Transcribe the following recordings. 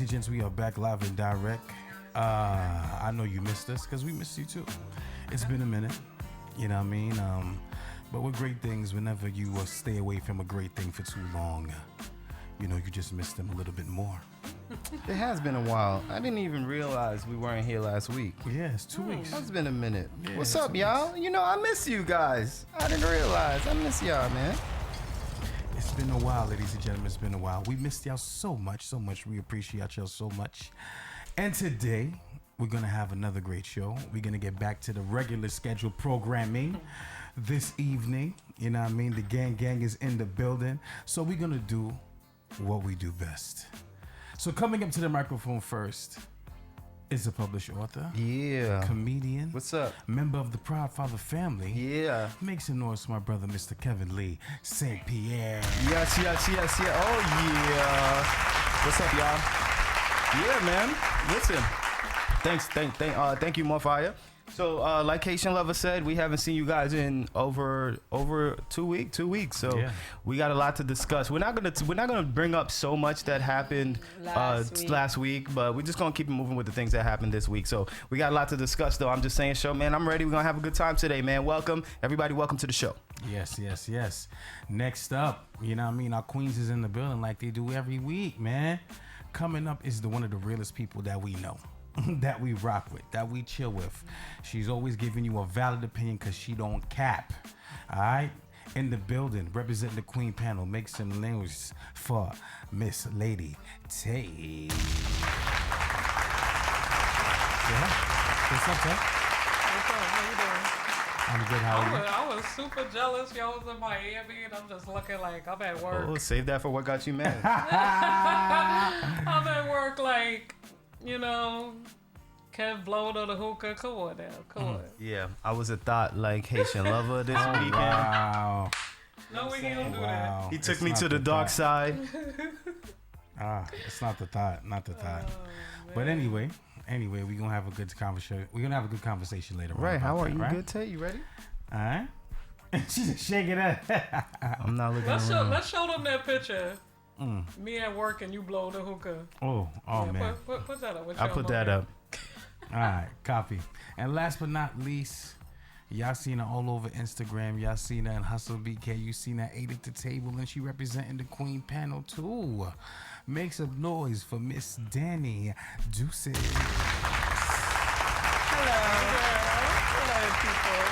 gents, we are back live and direct. I know you missed us because we missed you too. It's been a minute, you know what I mean? But with great things, whenever you stay away from a great thing for too long, you know, you just miss them a little bit more. It has been a while. I didn't even realize we weren't here last week. Yeah, it's 2 weeks. It's been a minute. Yeah, What's up, y'all? You know, I miss you guys. I didn't realize. I miss y'all, man. It's been a while, ladies and gentlemen. It's been a while. We missed y'all so much, so much. We appreciate y'all so much. And today, we're going to have another great show. We're going to get back to the regular scheduled programming this evening. You know what I mean? The gang is in the building. So we're going to do what we do best. So coming up to the microphone first is a published author. Yeah. Comedian. What's up? Member of the Proud Father family. Yeah. Make some noise for my brother, Mr. Kevin Lee St. Pierre. Yes. Oh, yeah. What's up, y'all? Yeah, man. Listen. Thank you, Morfire. So, like Haitian Lover said, we haven't seen you guys in over 2 weeks. So Yeah. we got a lot to discuss. We're not gonna bring up so much that happened last week, but we're just gonna keep moving with the things that happened this week. So we got a lot to discuss, though. I'm just saying, show, man, I'm ready. We're gonna have a good time today, man. Welcome, everybody. Welcome to the show. Yes. Next up, you know what I mean? Our queens is in the building like they do every week, man. Coming up is one of the realest people that we know. That we rock with, that we chill with. She's always giving you a valid opinion because she don't cap. All right? In the building, representing the Queen panel, make some noise for Miss Lady Tay. Yeah. What's up, Tay? What's up? How you doing? I'm good. How are you? I was super jealous. Y'all was in Miami, and I'm just looking like I'm at work. Oh, save that for what got you mad. I'm at work like, you know, Kev blowed on the hookah. Come on now. Come on. Yeah, I was a thought like Haitian Lover this weekend. Wow. No, we don't do that. Wow. He took It's me not to the dark thought. side. It's not the thought. Oh, But anyway, we're gonna have a good conversation. We're gonna have a good conversation later. on Right, about how are that, you? right? Good, Tay? You ready? All right. She's just shaking her. I'm not looking Let's around. show them that picture. Me at work and you blow the hookah. Oh Yeah, man. Put that up. with I your put that emoji. up. All right, copy. And last but not least, y'all seen her all over Instagram. Y'all seen her in Hustle BK. You seen her ate at the table, and she representing the Queen panel too. Make some noise for Miss Danny Deuces. Hello, people.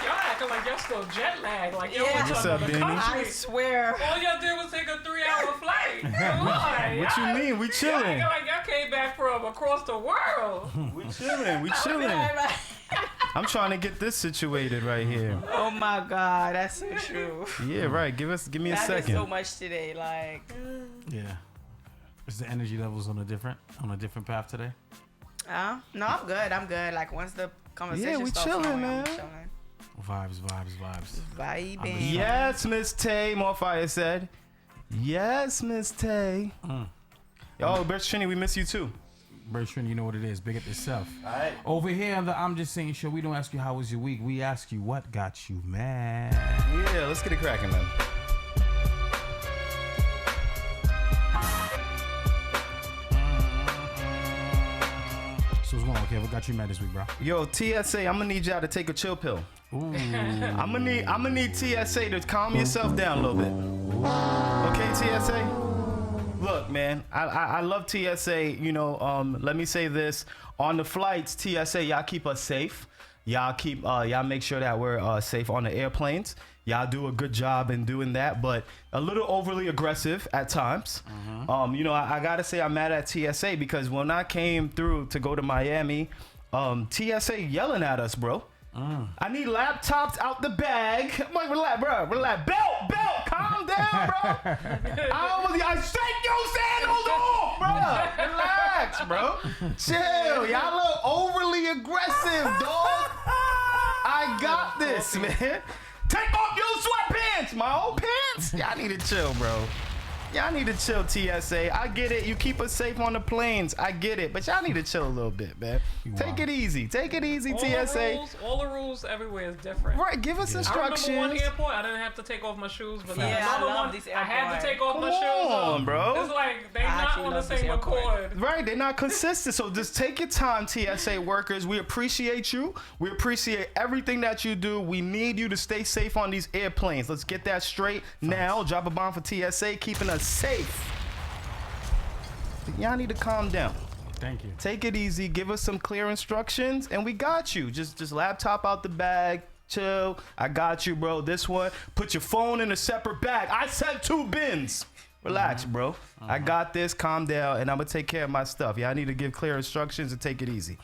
Y'all acting like y'all still jet lagged. Like y'all Yeah. was What's on up, the Danny? country. I swear. All y'all did was take a 3-hour flight. Come on. What you Y'all- mean? We Y'all chilling. acting like y'all came back from across the world. We chilling. I'm trying to get this situated right here. Oh my God, that's so true. Yeah, right. Give me a I did second. so much today, like. Yeah. Is the energy levels on a different path today? No, I'm good. Like once the conversation we starts chilling, flowing, man. I'm chilling. Vibes. Vibing. Yes, Miss Tay. Morfire said. Yes, Miss Tay. Yo, Birch Trini, we miss you too. Bertrand, you know what it is. Big up yourself. All right. Over here on the I'm Just Saying show, we don't ask you how was your week. We ask you what got you mad. Yeah, let's get it cracking, man. So what's going on, Kev? What got you mad this week, bro? Yo, TSA, I'm gonna need y'all to take a chill pill. Ooh. I'm gonna need TSA to calm yourself down a little bit. Okay, TSA? Look, man, I love TSA. You know, let me say this. On the flights, TSA, y'all keep us safe. Y'all make sure that we're safe on the airplanes. Y'all do a good job in doing that, but a little overly aggressive at times. You know, I gotta say I'm mad at TSA because when I came through to go to Miami, TSA yelling at us, bro. I need laptops out the bag. I'm like, relax, bro. Relax. Belt. Calm down, bro. I shake your sandals off, bro. Relax, bro. Chill. Y'all look overly aggressive, dog. I got this, man. Take off your sweatpants, my old pants. Y'all need to chill, bro. Y'all need to chill, TSA. I get it. You keep us safe on the planes. I get it. But y'all need to chill a little bit, man. Take it easy. Take it easy, TSA. All the rules everywhere is different. Right, give us I instructions. remember one airport, I didn't have to take off my shoes, but Yeah, another I love one, these I had to airports. take off my Come shoes. on, bro. It's like they I not not on the loves this same airport. accord. Right, they're not consistent. So just take your time, TSA workers. We appreciate you. We appreciate everything that you do. We need you to stay safe on these airplanes. Let's get that straight now. Drop a bomb for TSA, keeping us safe. Y'all need to calm down. Thank you. Take it easy. Give us some clear instructions, and we got you. Just laptop out the bag. Chill. I got you, bro. This one. Put your phone in a separate bag. I said 2 bins. Relax, bro. I got this. Calm down, and I'm gonna take care of my stuff. Y'all need to give clear instructions and take it easy.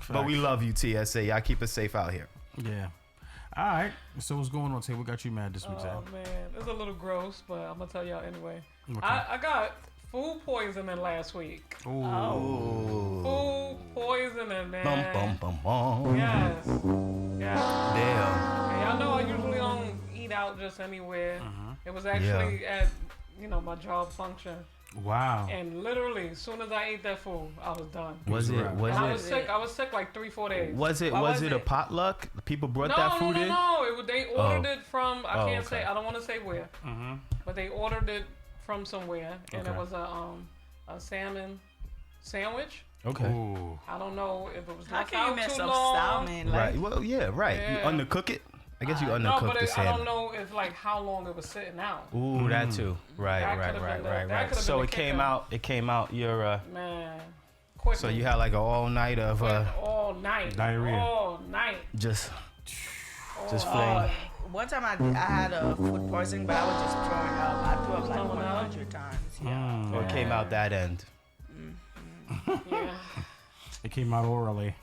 But we love you, TSA. Y'all keep us safe out here. Yeah. All right. So what's going on, Tay? What got you mad this week, Zach? Oh man, it's a little gross, but I'm gonna tell y'all anyway. Okay. I got food poisoning last week. Ooh. Food poisoning, man. Bum, bum, bum, bum. Yes. Yeah. Damn. And y'all know I usually don't eat out just anywhere. It was actually at, my job function. Wow. And literally, as soon as I ate that food, I was done. Was it? And I was sick. I was sick like 3-4 days. Was it? Why Was it a potluck? People brought No, that food in. no. They ordered it from. I can't okay. say. I don't want to say where. But they ordered it from somewhere, and it was a salmon sandwich. Okay. Ooh. I don't know if it was How left can you out mess too up long. salmon? Right. Well, yeah. Right. You Yeah. undercook it. I guess you No, undercook but the I salmon. don't know if how long it was sitting out. Ooh, that too. Right, That right, could've right, been right, that right. could've So been it the came kicker. out. It came out. Your. Man, quick. So you had like an all night of all night. Diarrhea. All night. just All flame. night. One time I had a food poisoning, but I was just throwing up. I threw up like Throwing up? 100 times. Yeah. or it came out that end. Yeah. It came out orally.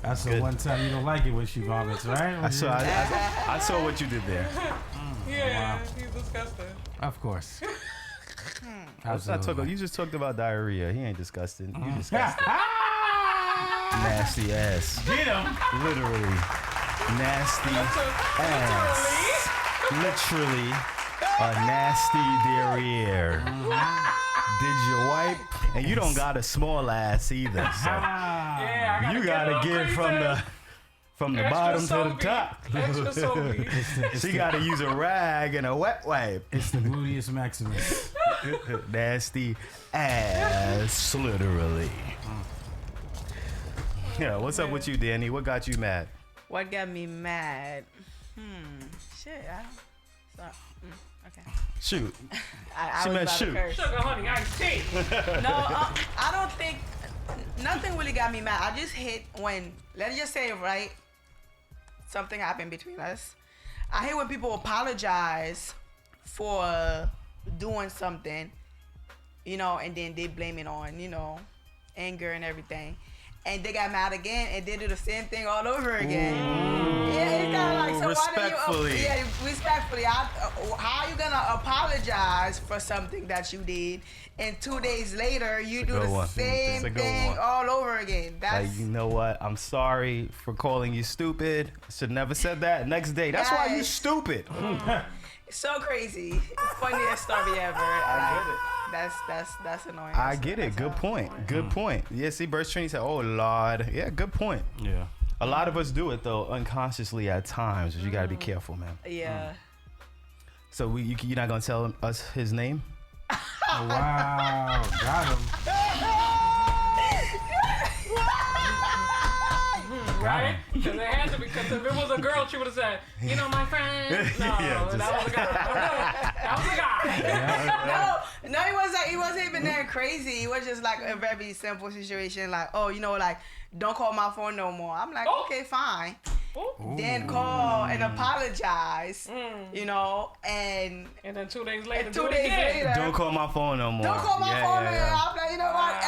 That's the one time you don't like it when she vomits, right? I saw what you did there. Yeah, he's disgusting. Of course. You just talked about diarrhea. He ain't disgusting. You disgusting. Nasty ass. Get him. Literally. Nasty ass. Literally a nasty derriere. Did you wipe? And you don't got a small ass either. So Yeah, I you gotta get get from the Extra bottom to the soapy. top. Extra soapy. She gotta use a rag and a wet wipe. It's the gluteus maximus. Nasty ass, literally. Yeah, what's up with you, Danny? What got you mad? What got me mad? Shit. Okay. Shoot. I She was meant about to shoot. curse. Sugar, honey, iced tea. No, I don't think nothing really got me mad. I just hate when, let's just say, right, something happened between us. I hate when people apologize for doing something, and then they blame it on, anger and everything. And they got mad again, and they do the same thing all over again. Yeah, it's kind of like, so respectfully. respectfully. How are you gonna apologize for something that you did, and 2 days later you do Good the one. same It's a good thing one. all over again? That's Like, you know what? I'm sorry for calling you stupid. Should never said that. Next day. That's why you Yes. stupid. so crazy. Funniest story ever. I get it. That's annoying. I get it. Good point. Good point. Yeah, see, Burst Trini said, oh, Lord. Yeah, good point. Yeah. A lot of us do it, though, unconsciously at times. You got to be careful, man. Yeah. So you're not going to tell us his name? Oh, wow. Got him. Right? Because it had to be. Because if it was a girl, she would have said, my friend. No, Yeah, just- that was a guy. That was a guy. No, it wasn't even that crazy. It was just like a very simple situation. Like, don't call my phone no more. I'm like, okay, fine. Then call and apologize, and then 2 days later, and do 2 it days again. later, Don't call my phone no more. don't call my phone no more. I'm like, you know what?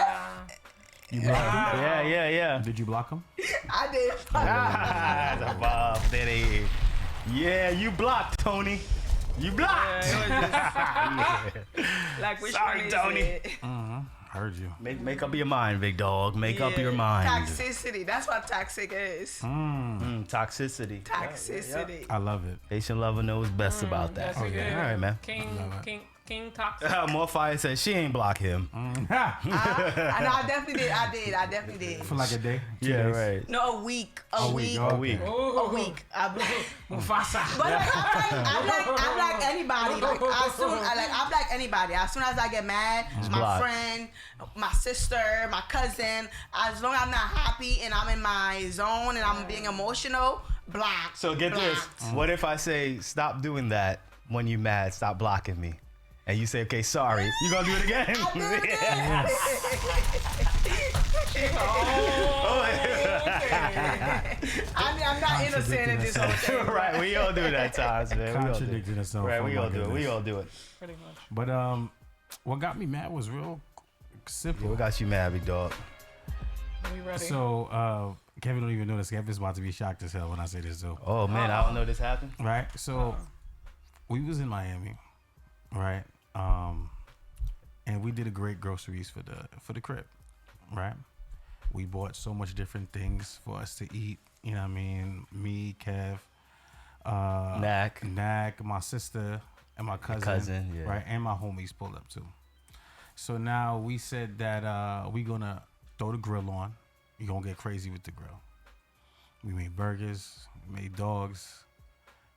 You blocked him? Yeah. Did you block him? I did. That's a Bob Diddy. Yeah, you blocked, Tony. You blocked. Like, which Sorry, one is Tony. it? Heard you. Make up your mind, big dog. Make up your mind. Toxicity. That's what toxic is. Toxicity. Toxicity. I love it. Haitian lover knows best about that. Yes, he Okay. is. All right, man. King Toxic. More Fire said she ain't block him. And I definitely did. I definitely did. For like a day. 2 Yeah, days. right. No, a week. A week. Oh, A week. A week. Mufasa. But like, I'm like anybody. I'm like anybody. As soon as I get mad, my block. friend, my sister, my cousin, as long as I'm not happy and I'm in my zone and I'm being emotional, block. So get this. What if I say stop doing that when you mad? Stop blocking me. And you say, okay, sorry. You gonna do it again? I do it again. I mean, I'm not innocent in this whole thing. Right, we all do it at times, man. We all do it. Contradicting itself. Right, Oh we my all do it. We goodness. all do it. Pretty much. But what got me mad was real simple. What got you mad, big dog? We ready? So Kevin don't even know this. Kevin's about to be shocked as hell when I say this though. Oh man, I don't know this happened. Right? So we was in Miami, right? And we did a great groceries for the crib, right? We bought so much different things for us to eat. You know what I mean? Me, Kev, Knack, my sister, and my cousin, yeah. right? And my homies pulled up too. So now we said that we gonna throw the grill on. We gonna get crazy with the grill. We made burgers, we made dogs,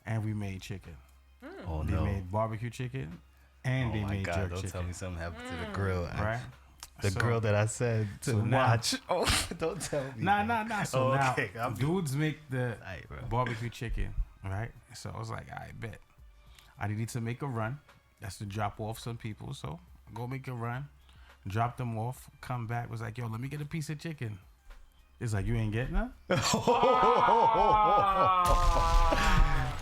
and we made chicken. Oh They no. made barbecue chicken, and Oh they my made God, jerk don't chicken. tell me something happened to the grill. Right? The So- grill that I said to so now- watch. Oh, don't tell me. Nah. So Oh, okay. now, I'm- dudes make the Aight, bro. barbecue chicken, right? So I was like, I bet. I needed to make a run. That's to drop off some people. So go make a run, drop them off, come back. Was like, yo, let me get a piece of chicken. It's like, you ain't getting none?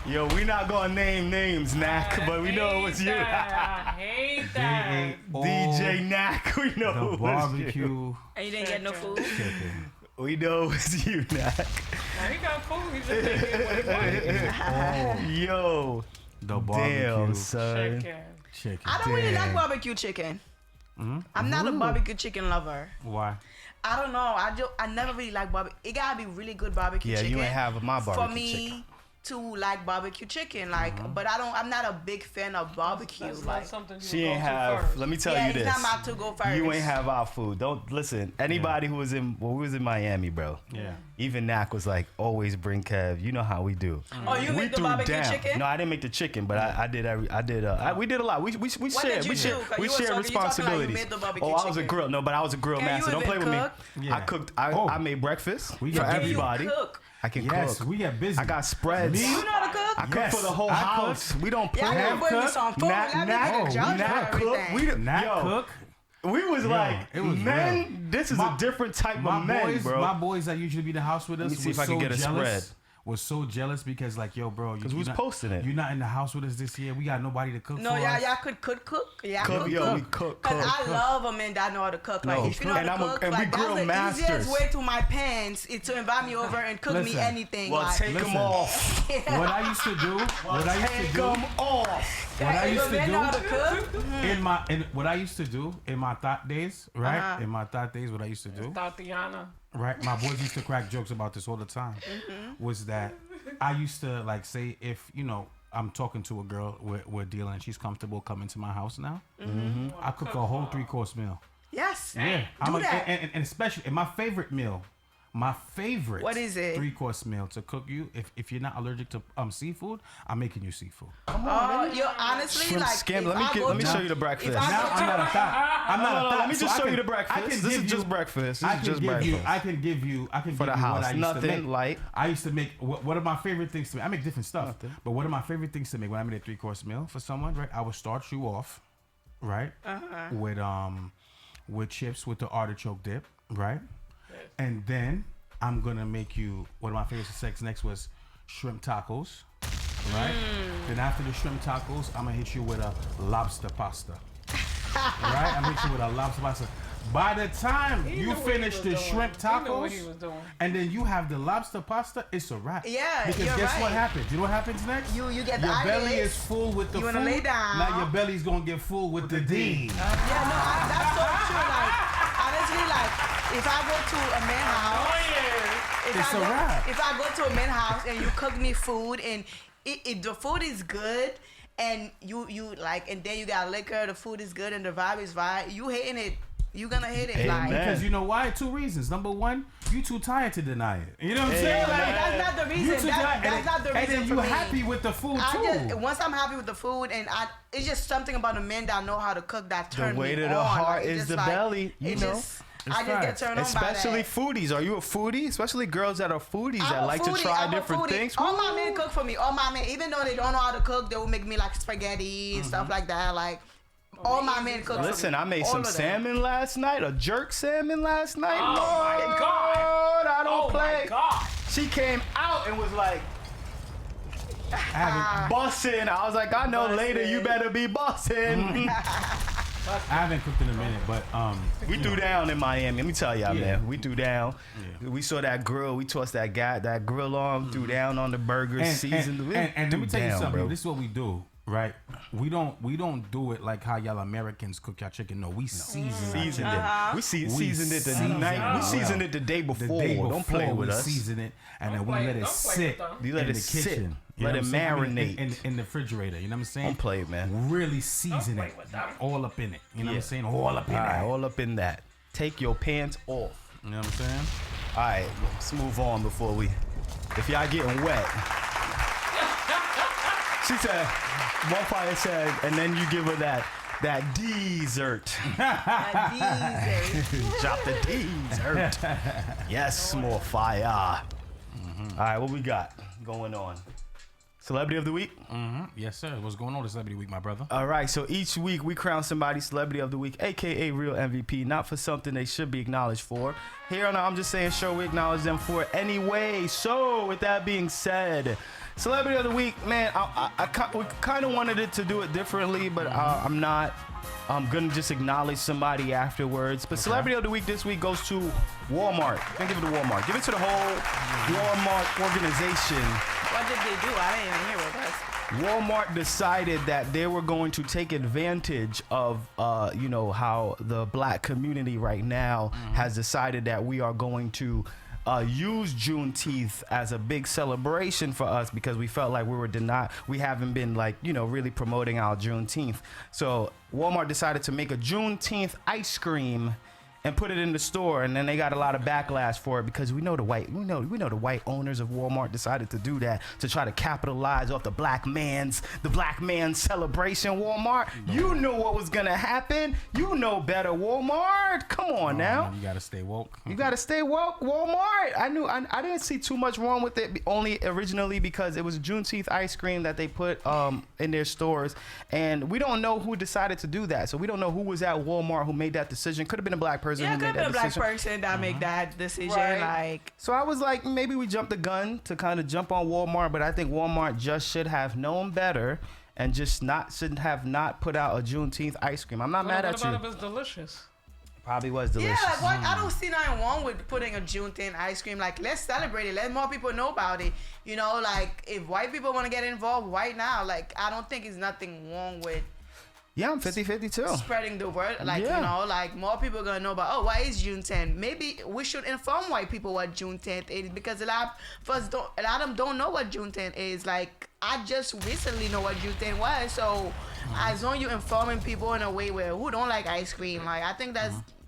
Yo, we not gonna name names, Knack, but we know it was you. I hate They that. ate all DJ Knack, we know the it was you. barbecue And you didn't get no food? chicken. We know it was you, Knack. Now he got food. He just didn't get what he wanted. They ate all Yo, the barbecue damn, son. Chicken. chicken. I don't really Damn. like barbecue chicken. Mm-hmm. I'm not a barbecue chicken lover. Why? I don't know. I never really like barbecue. It gotta be really good barbecue Yeah, chicken. you ain't have my for barbecue me chicken. to like barbecue chicken. Like, but I'm not a big fan of barbecue. That's like, not something you She would ain't go to have. first. Let me tell yeah, you it's this. not my to go first. You ain't have our food. Don't listen. Anybody who was in, when we was in Miami, bro. Yeah. Even Knack was like, always bring Kev. You know how we do. Oh, you we make the threw barbecue down. chicken? No, I didn't make the chicken, but we did a lot. We What shared. did you We shared. do? 'Cause We you was shared talking- you talking like you responsibilities. made the barbecue Oh, I was a chicken. grill. No, but I was a grill Can master. you Don't play even with cook? me. Yeah. I cooked. Oh. I made breakfast We for got busy. everybody. Can you cook? I can Yes, cook. we get busy. I got spreads. Me? You know how to cook? I cook Yes, for the whole I house. We don't play. Yeah, I Have can bring me cook? some food. Let me get a judge and Knack cook. everything. Not cook. We was like, it was man, real. this is a different type My of men, boys, bro. my boys that usually be in the house with us me see was if I can so get a jealous. spread. Was so jealous because like, yo, bro, Because we was posting it. You're not in the house with us this year. We got nobody to cook No, for us. y'all could cook. Yeah, Cook, yo, we cook. Cause I love a man that know how to cook. Like No, if you know how and to I'm a- cook, and we like grill that's the masters. easiest way to my pants is to invite me over and cook me Listen. anything. Well, like, take Listen. them off. What I used to do, Take them off. what I if used a to man know how to do cook, what I used to do in my thought days, right? Uh-huh. In my thought days, what I used to do, Tatiana. right? My boys used to crack jokes about this all the time. Was that I used to like say if I'm talking to a girl, we're dealing, and she's comfortable coming to my house now. I cook a whole 3-course meal. yes. Yeah, Do that. and especially in my favorite meal. My favorite. What is it? 3-course meal to cook you. If you're not allergic to seafood, I'm making you seafood. Oh, you honestly Shrimp like. scam. if Let me I get- go let me to- show you the if breakfast. I Now go I'm to- not a thought. I'm not a No, thought. let me just so show you the I breakfast. can This give is you- just breakfast. This I is can just give you. breakfast. I can give you. For give the you what house. I used Nothing to make. light. I used to make one of my favorite things to make. I make different stuff, Nothing. but one of my favorite things to make when I made a 3-course meal for someone, right? I would start you off, right, with chips with the artichoke dip, right, and then I'm gonna make you one of my favorite sex next was shrimp tacos, right? Then after the shrimp tacos, I'm gonna hit you with a lobster pasta. Right? I'm gonna hit you with a lobster pasta. By the time He you knew what he finish was the doing. shrimp He knew what he tacos, was doing. and then you have the lobster pasta, it's a wrap. Yeah, Because you're guess what right. happens? You know what happens next? You get the Your belly itis. is full with the You food. wanna lay down. Now your belly's gonna get full with the D. That's so true. Like honestly, like if I go to a man house. Oh yeah. It's a wrap. If I go to a man's house and you cook me food and the food is good and you like, and then you got liquor, the food is good and the vibe is right, you hating it. You gonna hit it. Amen. Like, Because you know why? 2 reasons. Number one, you too tired to deny it. You know what I'm saying? but Like, that's not the you reason. too tired. That's not the reason And then for you me. happy with the food too. Once I'm happy with the food, and it's just something about the men that know how to cook that turn way me to on. the heart Like, is just the like, belly, you it know? just- It's I just get facts. turned on by Especially that. foodies. Are you a foodie? Especially girls that are foodies I'm that a like foodie. to try I'm a different foodie. things. All my men cook for me. All my men, even though they don't know how to cook, they will make me like spaghetti and stuff like that. Like all my men cook. Listen, for me. I made All some of them. salmon last night, a jerk salmon last night. Oh, my Lord, God. I don't Oh play. my God. She came out and was like I haven't, bussing. I was like, I know later you better be bussing. I haven't cooked in a minute, but We threw down in Miami. Let me tell y'all, Yeah. man. We threw down. Yeah. We saw that grill. We tossed that grill on. Threw down on the burgers. Seasoned. and let me tell you something, bro. This is what we do, right? We don't do it like how y'all Americans cook y'all chicken. No, we season our Seasoned chicken. it. We seasoned it the season night. We it seasoned well. it the day The before. day Don't play before with we us. season it, and then we play- let it don't play sit with them. You let in it the sit. kitchen. You Let know it what I'm saying? I mean, marinate. in the refrigerator. You know what I'm saying? Don't play, man. Really season play it, with them. all up in it. You know what Yeah. I'm saying? All up in All right, it. all up in that. Take your pants off. You know what I'm saying? All right, let's move on before we. If y'all getting wet. She said, one fire said, and then you give her that dessert. Drop the dessert. Yes, more fire. All right, what we got going on? Celebrity of the week? Yes, sir. What's going on this Celebrity Week, my brother? All right, so each week we crown somebody Celebrity of the Week, aka Real MVP, not for something they should be acknowledged for. Here on the I'm Just Saying show, we acknowledge them for it anyway. So, with that being said, Celebrity of the Week, man, we kind of wanted it to do it differently, but I'm not. I'm gonna just acknowledge somebody afterwards. But Celebrity of the Week this week goes to Walmart. I'm gonna give it to Walmart. Give it to the whole Walmart organization. What did they do? I didn't even hear what that. Walmart decided that they were going to take advantage of, how the black community right now has decided that we are going to use Juneteenth as a big celebration for us because we felt like we were denied. We haven't been really promoting our Juneteenth. So Walmart decided to make a Juneteenth ice cream and put it in the store, and then they got a lot of backlash for it because we know the white owners of Walmart decided to do that to try to capitalize off the black man's celebration. Walmart, you knew what was gonna happen. You know better, Walmart. Come on now. You gotta stay woke. You gotta stay woke, Walmart. I didn't see too much wrong with it, only originally because it was Juneteenth ice cream that they put in their stores, and we don't know who decided to do that. So we don't know who was at Walmart who made that decision. Could have been a black person. Yeah, who could made be a that black decision. person that make that decision. Right. Like, So I was like, maybe we jumped the gun to kind of jump on Walmart, but I think Walmart just should have known better and just shouldn't have not put out a Juneteenth ice cream. I'm not mad at What you. about if it's delicious? Probably was delicious. yeah, like what? I don't see nothing wrong with putting a Juneteenth ice cream. Like, let's celebrate it. Let more people know about it. You know, like if white people want to get involved right now, like I don't think it's nothing wrong with Yeah, I'm 50-50 too. spreading the word. Like, Yeah. you know, like more people gonna know about, what is Juneteenth? Maybe we should inform white people what Juneteenth is because a lot of them don't know what Juneteenth is. Like, I just recently know what Juneteenth was. So as long as you informing people in a way where who don't like ice cream, like I think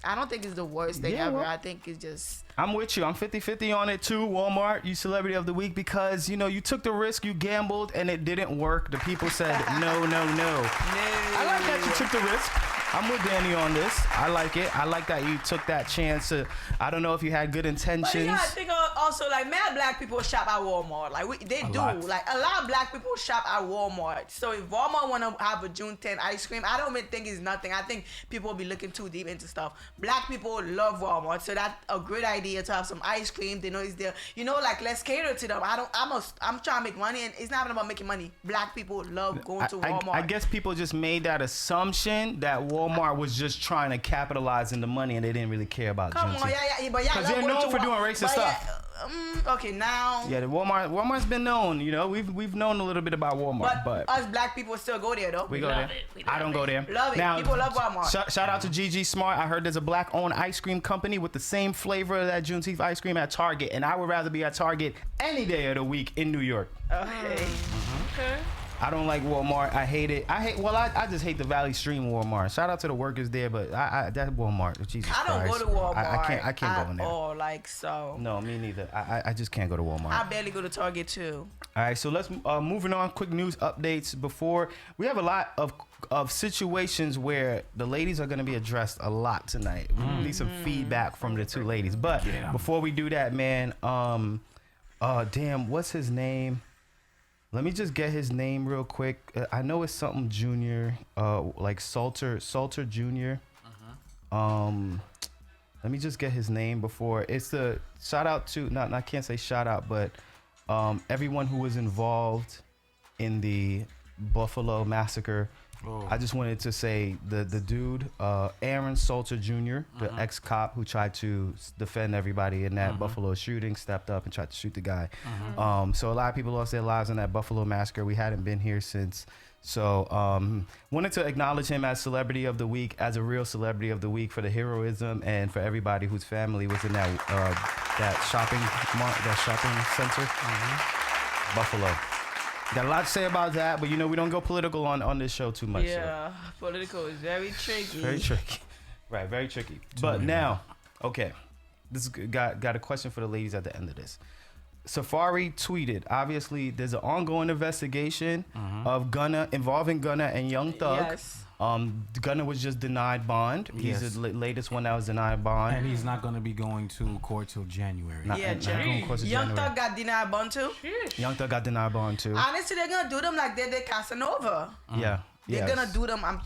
I don't think it's the worst thing Yeah, ever. well- I think it's just I'm with you. I'm 50-50 on it too, Walmart, you Celebrity of the Week, because, you took the risk, you gambled, and it didn't work. The people said, no. no. I like that you took the risk. I'm with Danny on this. I like it. I like that you took that chance to, I don't know if you had good intentions. But yeah, I think also like mad black people shop at Walmart. Like they do. lot. Like a lot of black people shop at Walmart. So if Walmart wanna have a Juneteenth ice cream, I don't even think it's nothing. I think people will be looking too deep into stuff. Black people love Walmart, so that's a great idea to have some ice cream. They know it's there. You know, like let's cater to them. I'm trying to make money, and it's not even about making money. Black people love going to Walmart. I guess people just made that assumption that Walmart was just trying to capitalize in the money and they didn't really care about Come Juneteenth. on, yeah, but yeah, 'Cause they're known for doing racist stuff. Okay, now. Yeah, the Walmart's been known. You know, we've known a little bit about Walmart, but us black people still go there though. we go love there. it. We I love don't go there. Love it. Now, People love Walmart. Shout out to GG Smart. I heard there's a black-owned ice cream company with the same flavor of that Juneteenth ice cream at Target, and I would rather be at Target any day of the week in New York. Okay. Okay. I don't like Walmart. I hate it. I just hate the Valley Stream Walmart. Shout out to the workers there, but that Walmart, Jesus I don't Christ. go to Walmart. I can't go in there. Oh, like so. No, me neither. I just can't go to Walmart. I barely go to Target too. All right, so let's moving on. Quick news updates before we have a lot of situations where the ladies are going to be addressed a lot tonight. We need some feedback from the two ladies, but before we do that, man, damn, what's his name? Let me just get his name real quick. I know it's something Junior, like Salter Junior. Let me just get his name before. It's the shout out to I can't say shout out, but everyone who was involved in the Buffalo massacre. I just wanted to say the dude, Aaron Salter Jr., the ex-cop who tried to defend everybody in that Buffalo shooting, stepped up and tried to shoot the guy. So a lot of people lost their lives in that Buffalo massacre. We hadn't been here since. So wanted to acknowledge him as Celebrity of the Week, as a real Celebrity of the Week for the heroism and for everybody whose family was in that shopping center, Buffalo. Got a lot to say about that, but you know we don't go political on this show too much. Yeah, political is very tricky. Very tricky. Right, very tricky. But now, okay, this is got a question for the ladies at the end of this. Safari tweeted, obviously there's an ongoing investigation of Gunna, involving Gunna and Young Thug. Yes. Gunna was just denied bond. Yes. He's the latest one that was denied bond. And he's not going to be going to court till January. Yeah, not going to court till Young January. Thug got denied bond too. Young Thug got denied bond too. Honestly, they're gonna do them like they did Casanova. Yeah. They're Yes. gonna do them. I'm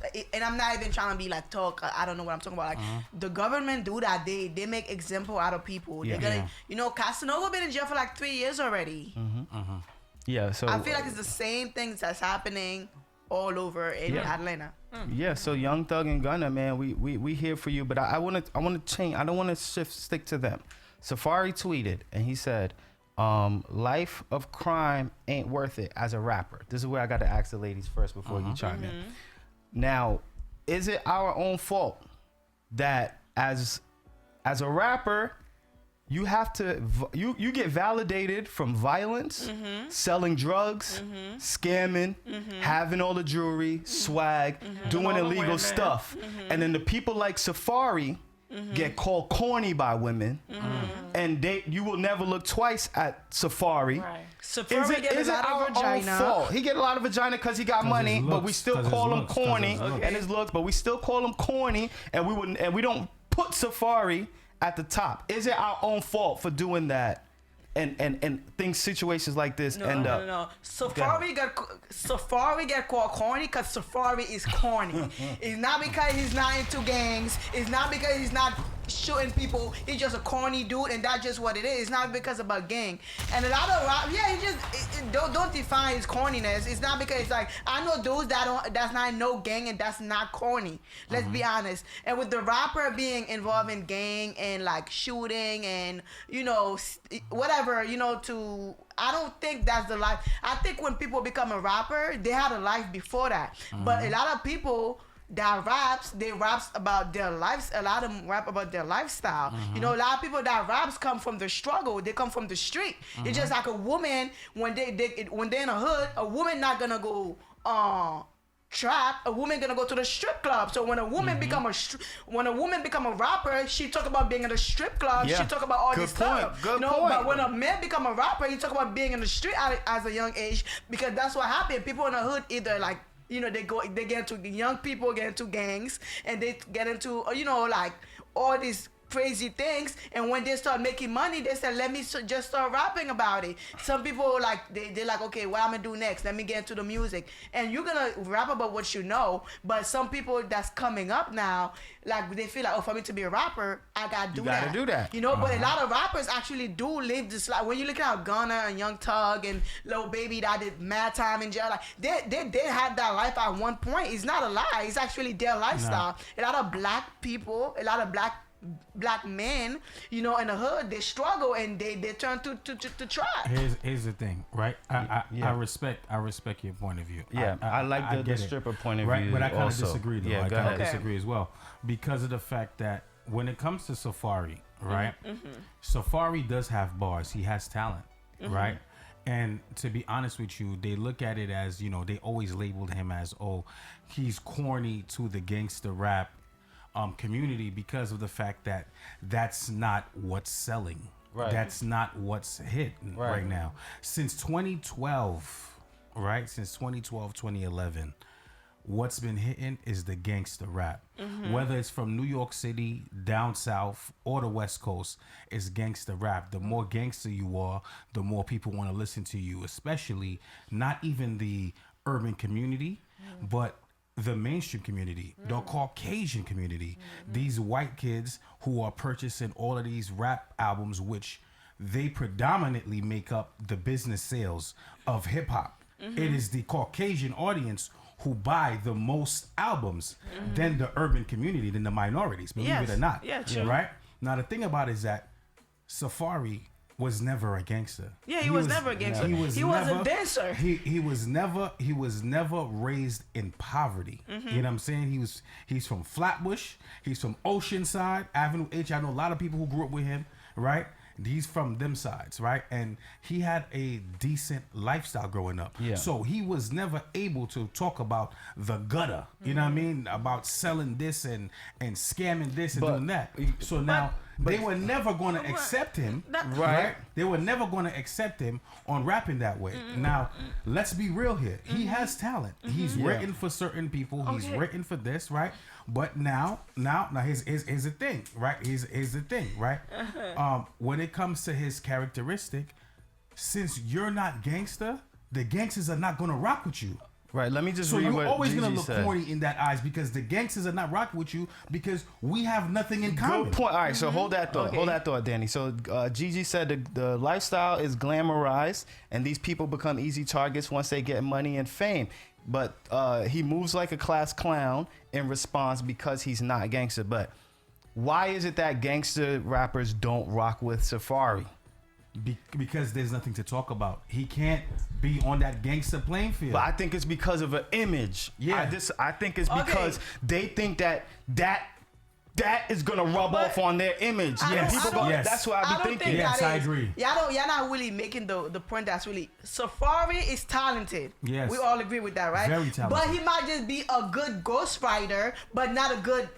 not even trying to be like talk. I don't know what I'm talking about. Like the government do that. They make example out of people. Yeah. They're gonna, Yeah. you know, Casanova been in jail for like 3 years already. Yeah, so I feel like it's the same things that's happening all over in Yeah. Atlanta. Yeah, so Young Thug and Gunna, man, we here for you, but I want to change. I don't want to stick to them. Safari tweeted and he said, "Life of crime ain't worth it as a rapper." This is where I got to ask the ladies first before you chime in. Now, is it our own fault that as a rapper, you have to you get validated from violence, selling drugs, scamming, having all the jewelry, swag, doing All the illegal women. stuff, and then the people like Safari get called corny by women, and you will never look twice at Safari. Right. Safari get a lot our of vagina. own fault? He get a lot of vagina because he got money, his but we looks, still 'cause his call him looks, 'cause corny his looks. and his looks, but we still call him corny, and we don't put Safari at the top. Is it our own fault for doing that? And things, situations like this end up. No. Safari get called corny because Safari is corny. It's not because he's not into gangs. It's not because he's not shooting people. He's just a corny dude, and that's just what it is. It's not because about gang. And a lot of rap, he just don't define his corniness. It's not because it's like I know dudes that's not no gang and that's not corny. Let's be honest. And with the rapper being involved in gang and like shooting and whatever, I don't think that's the life. I think when people become a rapper, they had a life before that. But a lot of people that raps about their lives. A lot of them rap about their lifestyle. A lot of people that raps come from the struggle. They come from the street. It's just like a woman when they're in a hood. A woman not gonna go trap. A woman gonna go to the strip club. So when a woman become a rapper, she talk about being in the strip club. Yeah. She talk about all Good this stuff. point. Good point. But when a man become a rapper, he talk about being in the street as a young age because that's what happened. People in the hood either like. They get into young people get into gangs and they get into like all these crazy things, and when they start making money, they say, let me just start rapping about it. Some people like they're like, okay, what I'm gonna do next? Let me get into the music, and you're gonna rap about what you know. But some people that's coming up now, like they feel like, oh, for me to be a rapper, I gotta do that. do that. But a lot of rappers actually do live this life. When you look at Gunna and Young Thug and Lil Baby that did mad time in jail, like they had that life at one point. It's not a lie. It's actually their lifestyle. A lot of black people, a lot of black black men, you know, in the hood, they struggle and they turn to try. Here's the thing, right? I respect your point of view. Yeah, I like the get it, stripper point of right? view. But I kind of also. disagree, though. Yeah, I go kind ahead. of disagree as well because of the fact that when it comes to Safari, right? Safari does have bars. He has talent, right? And to be honest with you, they look at it as, you know, they always labeled him as, oh, he's corny to the gangster rap community because of the fact that that's not what's selling. Right. That's not what's hit right now. Since 2012, right? Since 2012, 2011, what's been hitting is the gangster rap. Whether it's from New York City, down south, or the West Coast, it's gangster rap. The more gangster you are, the more people want to listen to you, especially not even the urban community, but the mainstream community, the Caucasian community. These white kids who are purchasing all of these rap albums, which they predominantly make up the business sales of hip hop. It is the Caucasian audience who buy the most albums than the urban community, than the minorities, believe it or not. Yeah, true. Right? Now, the thing about it is that Safari was never a gangster. Yeah, he was never a gangster. He was a dancer. He was never raised in poverty. You know what I'm saying? He's from Flatbush. He's from Oceanside, Avenue H. I know a lot of people who grew up with him, right? He's from them sides, right? And he had a decent lifestyle growing up. Yeah. So he was never able to talk about the gutter, you know what I mean? About selling this and scamming this and doing that. So now they were never going to accept him, right? They were never going to accept him on rapping that way. Now, let's be real here. He has talent. He's written for certain people. He's written for this, right? But now here's the thing, right? Here's the thing, right? When it comes to his characteristic, since you're not gangster, the gangsters are not gonna rock with you. Right. Let me just So read you're what always Gigi gonna look said. corny in that eyes because the gangsters are not rocking with you because we have nothing in common. Good point. All right, so hold that thought. Okay. Hold that thought, Danny. So Gigi said the lifestyle is glamorized, and these people become easy targets once they get money and fame. But he moves like a class clown in response because he's not gangster. But why is it that gangster rappers don't rock with Safari? Because there's nothing to talk about. He can't be on that gangster playing field. But I think it's because of an image. Yeah. I think it's because they think that is gonna rub off on their image. That's what I be thinking. Yes, I agree. Y'all not really making the point that's really Safari is talented. Yes. We all agree with that, right? Very talented. But he might just be a good ghostwriter, but not a good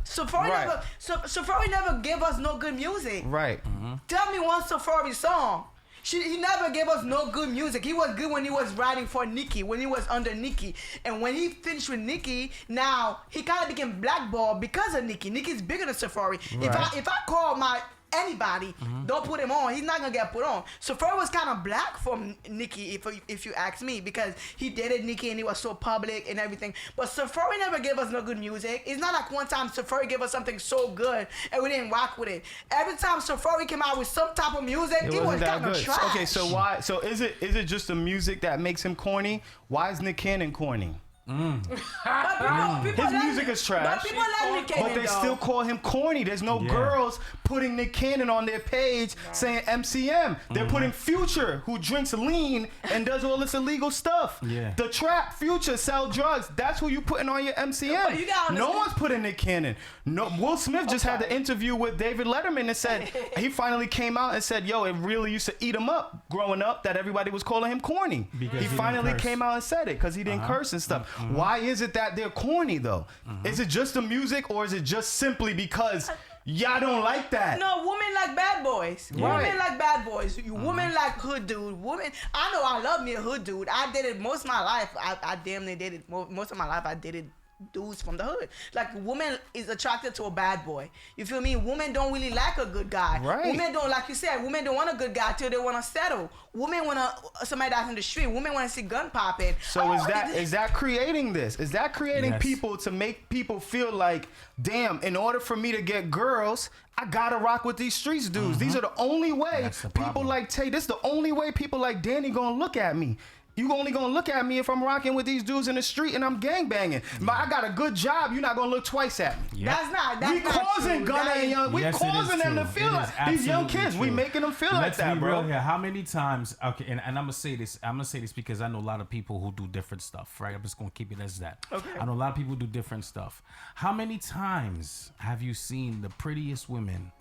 Safari never gave us no good music. Right. Tell me one Safari song. He never gave us no good music. He was good when he was writing for Nicki, when he was under Nicki. And when he finished with Nicki, now he kind of became blackballed because of Nicki. Nicki's bigger than Safari. Right. If I call my anybody, don't put him on, he's not gonna get put on. Safari was kind of black from Nicki, if you ask me, because he dated Nicki and he was so public and everything. But Safari never gave us no good music. It's not like one time Safari gave us something so good and we didn't rock with it. Every time Safari came out with some type of music, it was kind of trash. Okay, so why? So is it just the music that makes him corny? Why is Nick Cannon corny? But people His like, music is trash. But people like Nick Cannon, But they though. still call him corny. There's no girls putting Nick Cannon on their page saying MCM. They're putting Future, who drinks lean and does all this illegal stuff. Yeah. The trap, Future, sell drugs. That's who you putting on your MCM. But you gotta No understand- one's putting Nick Cannon. No, Will Smith just had the interview with David Letterman and said he finally came out and said, "Yo, it really used to eat him up growing up that everybody was calling him corny." Because He he finally didn't curse. came out and said it because he didn't curse and stuff. Why is it that they're corny though? Is it just the music or is it just simply because y'all don't like that? No, women like bad boys. Right. Women like bad boys. Women like hood dude. Women. I know I love me a hood dude. I dated most of my life. I damn near dated most of my life. I dated dudes from the hood. Like, woman is attracted to a bad boy. You feel me? Women don't really like a good guy. Right. Women don't, like you said, women don't want a good guy till they want to settle. Women want somebody that's in the street. Women want to see gun popping. So is that creating this? Is that creating Yes. people to make people feel like, damn, in order for me to get girls, I gotta rock with these streets dudes. These are the only way That's the people problem. like Tay. This is the only way people like Danny gonna look at me. You only gonna look at me if I'm rocking with these dudes in the street and I'm gangbanging. But I got a good job. You're not gonna look twice at me. That's not We causing true. Gunna That and is- young. We Yes, it causing is them to true. feel It is like these young absolutely kids. We true. making them feel like Let's that, be bro. real here. How many times? Okay, and I'm gonna say this. I'm gonna say this because I know a lot of people who do different stuff. Right? I'm just gonna keep it as that. Okay. I know a lot of people who do different stuff. How many times have you seen the prettiest women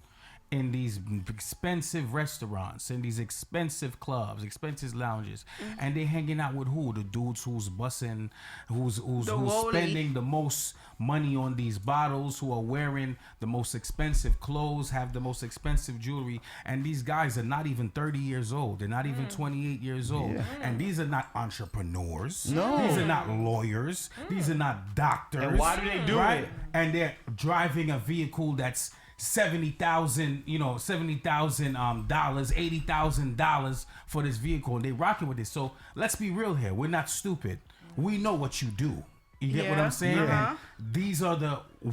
in these expensive restaurants, in these expensive clubs, expensive lounges, and they hanging out with who? The dudes who's bussing, who's Wally. spending the most money on these bottles, who are wearing the most expensive clothes, have the most expensive jewelry, and these guys are not even 30 years old. They're not even 28 years old. And these are not entrepreneurs. No. These are not lawyers. These are not doctors. And why do they do right? it? And they're driving a vehicle that's $70,000, dollars, $80,000 for this vehicle, and they rocking with this. So let's be real here. We're not stupid. We know what you do. You get what Yeah. I'm saying? Uh-huh. And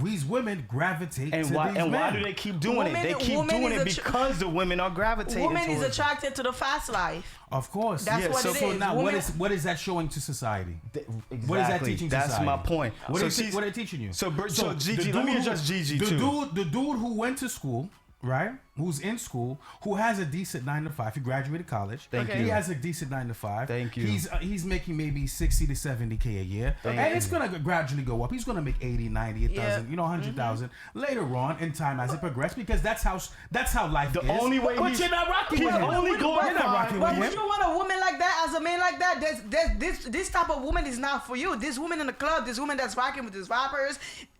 these women gravitate And to why these men. why do they keep doing Women- it? They keep women doing is it a because the women are gravitating Woman is towards it. attracted to the fast life. Of course. That's Yeah, what so, it so is. now, Women- what is that showing to society? Exactly. What is that teaching That's society? my point. What, So are, she's- what are they teaching you? So the Gigi, let me dude address Gigi the too. The dude who went to school, right? Who's in school, who has a decent 9 to 5. He graduated college. Thank He you. has a decent 9 to 5. Thank you. He's making maybe 60 to 70K a year, and it's gonna gradually go up. He's gonna make 80, 90, 1,000, Yeah. 100,000 later on in time as it progresses, because that's how life The is. only way but he's- you're not rocking he's with him. only You're not glorified- rocking But with would him. you want a woman like that as a man like that? This type of woman is not for you. This woman in the club, this woman that's rocking with these rappers,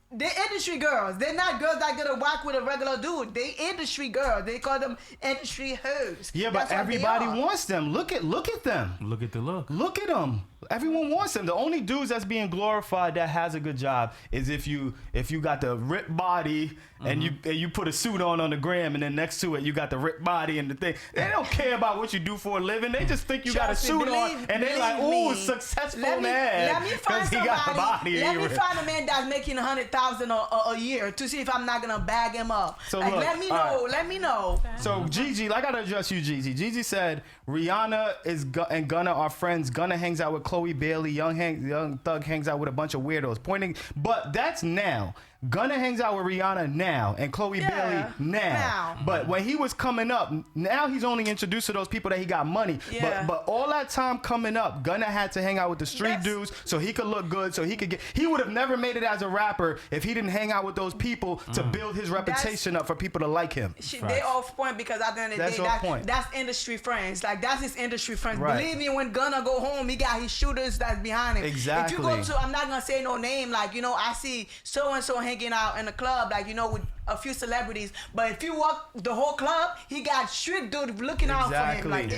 they're industry girls. They're not girls that gonna rock with a regular dude. They industry girls. They call them industry hoes. Yeah, but That's what they everybody are. wants them. Look at them. Look at the look. Look at them. Everyone wants them. The only dudes that's being glorified that has a good job is if you got the ripped body and you put a suit on the gram, and then next to it you got the ripped body and the thing. They don't care about what you do for a living. They just think you got a Trust me, suit on, believe- and they like, believe ooh, me. successful Let man. me find 'cause he got the somebody. body. Let me find a man that's making 100,000 a year to see if I'm not gonna bag him up. So like, look, let me all know. right. Let me know. So Gigi, I gotta address you, Gigi. Gigi said Rihanna and Gunna are friends. Gunna hangs out with Chloe Bailey. Young Thug hangs out with a bunch of weirdos. But that's now. Gunna hangs out with Rihanna now and Chloe Yeah, Bailey now. But when he was coming up, now he's only introduced to those people that he got money. Yeah. But all that time coming up, Gunna had to hang out with the street dudes so he could look good, so he could get. He would have never made it as a rapper if he didn't hang out with those people to build his reputation up for people to like him. They off point because at the end of the That's day, off point. that's industry friends. Like that's his industry friends. Right. Believe me, when Gunna go home, he got his shooters that's behind him. Exactly. If you go to, I'm not gonna say no name. Like I see so and so hanging out in the club. Like with a few celebrities. But if you walk the whole club, he got street dude looking out for him. Like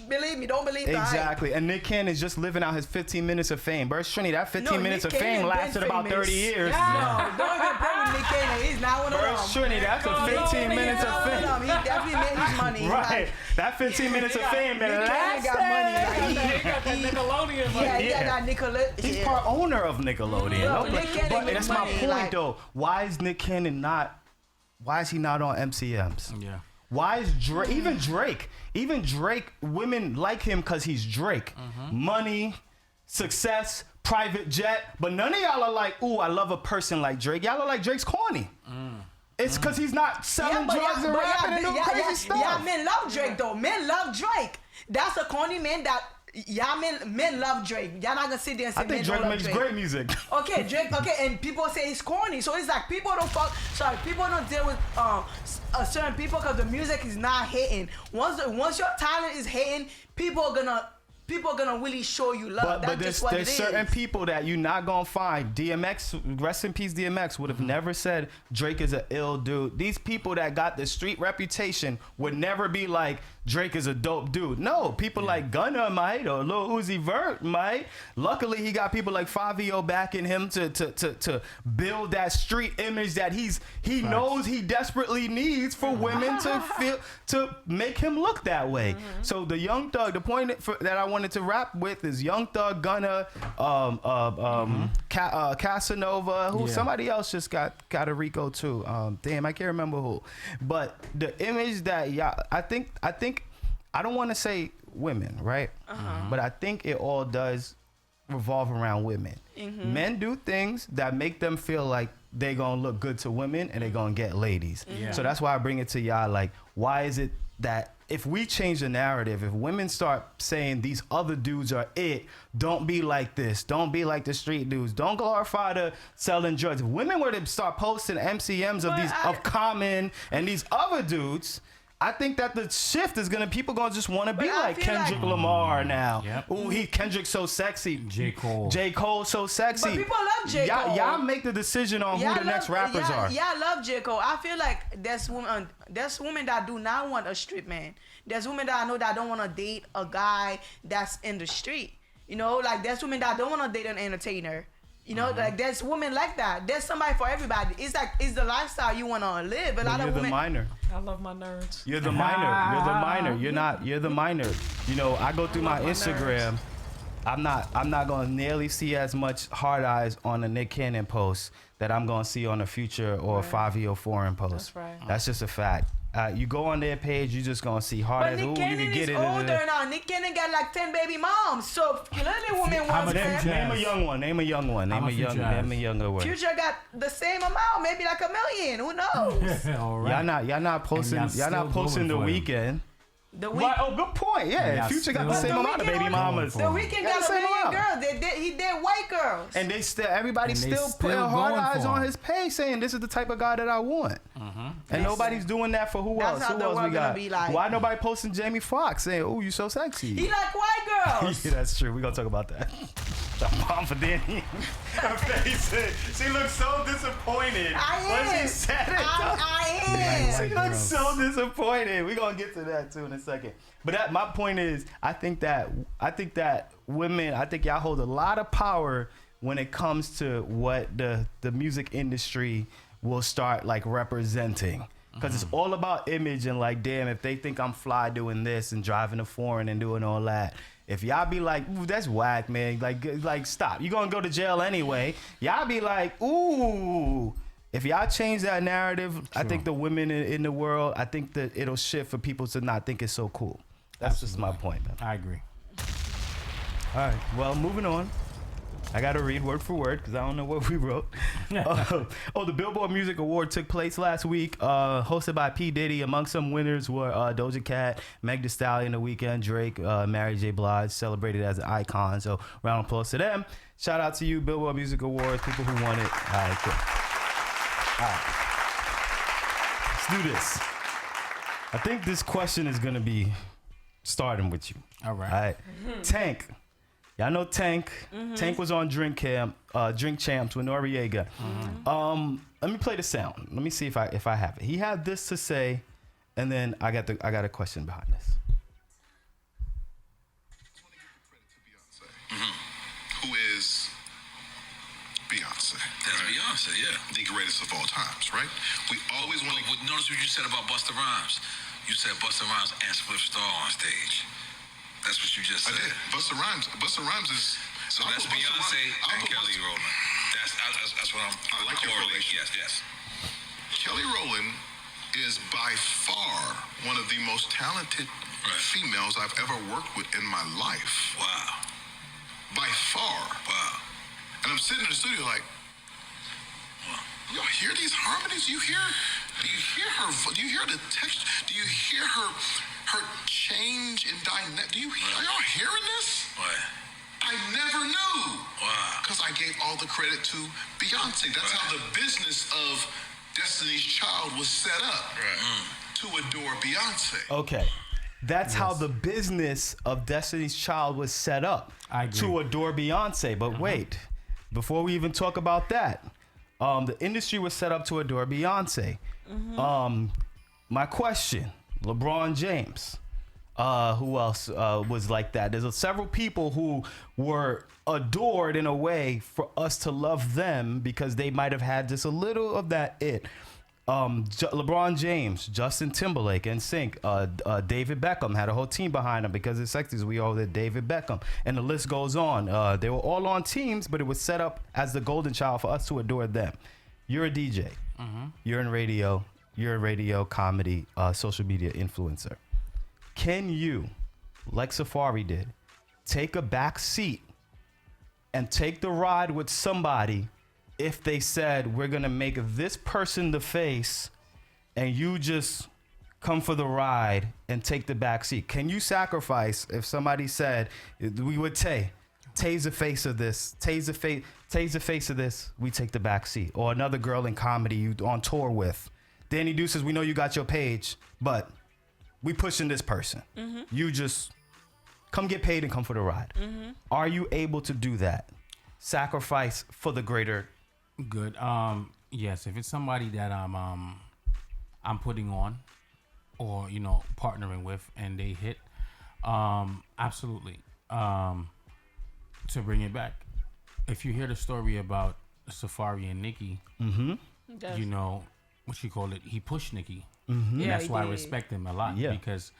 believe me, don't believe the hype. Exactly. And Nick Cannon's just living out his 15 minutes of fame. Burst Trini, that 15 minutes Nick of fame Cannon lasted been about famous. 30 years. No, don't even play with Nick Cannon. He's not one of them. Burst Trini, that's a 15 minutes of fame. He definitely made his money. Right. That 15 minutes of fame been Nick Cannon got money. lasted. He got that Nickelodeon money. Yeah, he got Yeah. that Nickelodeon. He's part owner of Nickelodeon. Bro, No, Nick Cannon but make that's my money, point, like- though. Why is Nick Cannon not? Why is he not on MCMs? Yeah. Why is Drake? Even Drake, women like him because he's Drake. Money, success, private jet. But none of y'all are like, ooh, I love a person like Drake. Y'all are like, Drake's corny. It's because he's not selling drugs and rapping and doing crazy stuff. Yeah, men love Drake though. Men love Drake. That's a corny man that. Yeah, men love Drake. Y'all not gonna sit there and say I think men Drake don't love makes Drake. great music. Okay, Drake. Okay, and people say he's corny, so it's like people don't fuck. Sorry, people don't deal with certain people because the music is not hitting. Once your talent is hitting, people are gonna really show you love. But That's just what there's it certain is. people that you're not gonna find. DMX, rest in peace, DMX would have never said Drake is an ill dude. These people that got the street reputation would never be like Drake is a dope dude. No, people like Gunna might or Lil Uzi Vert might. Luckily, he got people like Fabio backing him to build that street image that he knows he desperately needs for women to make him look that way. So the Young Thug, the point that I wanted to rap with is Young Thug, Gunna, Casanova, who somebody else just got a Rico too. Damn, I can't remember who. But the image that I think I don't want to say women, right? But I think it all does revolve around women. Men do things that make them feel like they gonna look good to women and they gonna get ladies. So that's why I bring it to y'all. Like, why is it that if we change the narrative, if women start saying these other dudes are it, don't be like this, don't be like the street dudes, don't glorify the selling drugs. If women were to start posting MCMs of Common and these other dudes, I think that the shift is people gonna just want to be like Kendrick Lamar now. Ooh, Kendrick's so sexy. J. Cole so sexy. But people love J. Cole. Y'all make the decision on who the next rappers are. Yeah, I love J. Cole. I feel like there's women that do not want a street man. There's women that I know that don't want to date a guy that's in the street. You know, like there's women that don't want to date an entertainer. You know, like there's women like that. There's somebody for everybody. It's like it's the lifestyle you want to live. A lot of women. You're the minor. I love my nerds. You're the minor. You're the minor. You're the minor. You know, I go through my Instagram. I'm not gonna nearly see as much hard eyes on a Nick Cannon post that I'm gonna see on a Future or a 5 Foreign post. That's right. That's just a fact. You go on their page, you just gonna see hard But eyes. Nick Ooh, you Cannon can get is it. older now. Nick Cannon got like 10 baby moms. So clearly women want him. Name a young one. Name a young one. Name a younger one. Future got the same amount, maybe like 1 million. Who knows? All right. Y'all not posting. Y'all not posting the weekend. The week. Right, oh, good point. Yeah, Future got the same amount of baby mamas. The Weeknd got 1 million girls. He did white girls. And everybody's still putting hard eyes on his page, saying this is the type of guy that I want. And nobody's doing that for who else? Who else we got? Why nobody posting Jamie Foxx saying, "Oh, you so sexy"? He like white girls. Yeah, that's true. We gonna talk about that. The mom for Danny. Her face. She looks so disappointed. When she said it. I am. She looks so disappointed. We're gonna get to that too in a second. But my point is, I think that women, I think y'all hold a lot of power when it comes to what the music industry will start like representing. Because it's all about image and like, damn, if they think I'm fly doing this and driving a foreign and doing all that, if y'all be like, ooh, that's whack, man, like stop. You're gonna go to jail anyway. Y'all be like, ooh. If y'all change that narrative, true. I think the women in the world, I think that it'll shift for people to not think it's so cool. That's just my point, man. I agree. All right, well, moving on. I got to read word for word because I don't know what we wrote. The Billboard Music Award took place last week, hosted by P. Diddy. Among some winners were Doja Cat, Meg Thee Stallion, The Weeknd, Drake, Mary J. Blige, celebrated as an icon. So round of applause to them. Shout out to you, Billboard Music Awards, people who won it. All right, cool. All right. Let's do this. I think this question is going to be starting with you. All right. All right. Tank. Y'all know Tank. Tank was on Drink Champs with Noriega. Let me play the sound. Let me see if I have it. He had this to say, and then I got a question behind this. Who is Beyonce? That's Beyonce, yeah. The greatest of all times, right? We always want to... Notice what you said about Busta Rhymes. You said Busta Rhymes and Swift Star on stage. That's what you just said. I did. Busta Rhymes is... So that's Beyonce and Kelly Rowland. That's what I like your correlation. Yes. Kelly Rowland is by far one of the most talented females I've ever worked with in my life. Wow. By far. Wow. And I'm sitting in the studio like, y'all hear these harmonies? Do you hear her? Do you hear the texture? Do you hear her change in dynamic? Are y'all hearing this? What? I never knew. Wow. Because I gave all the credit to Beyonce. That's how the business of Destiny's Child was set up. To adore Beyonce. Okay. That's how the business of Destiny's Child was set up. To adore Beyonce. But wait, before we even talk about that, the industry was set up to adore Beyonce. My question, LeBron James. Who else was like that? There's several people who were adored in a way for us to love them because they might have had just a little of that it. LeBron James, Justin Timberlake, NSYNC, David Beckham had a whole team behind him because it's sexy. We all did David Beckham, and the list goes on. They were all on teams, but it was set up as the golden child for us to adore them. You're a DJ. You're in radio. You're a radio, comedy, social media influencer. Can you like Safari did. Take a back seat and take the ride with somebody if they said, we're going to make this person the face and you just come for the ride and take the back seat? Can you sacrifice if somebody said, we would Tay's the face of this, Tay's the face of this, we take the back seat? Or another girl in comedy you on tour with. Danny Deuce says, we know you got your page, but we pushing this person. You just come get paid and come for the ride. Are you able to do that? Sacrifice for the greater Good. Yes, if it's somebody that I'm putting on or, you know, partnering with and they hit, absolutely. To bring it back, if you hear the story about Safari and Nikki, you know, what you call it, he pushed Nikki. And Yeah, that's he why I did. respect him a lot because,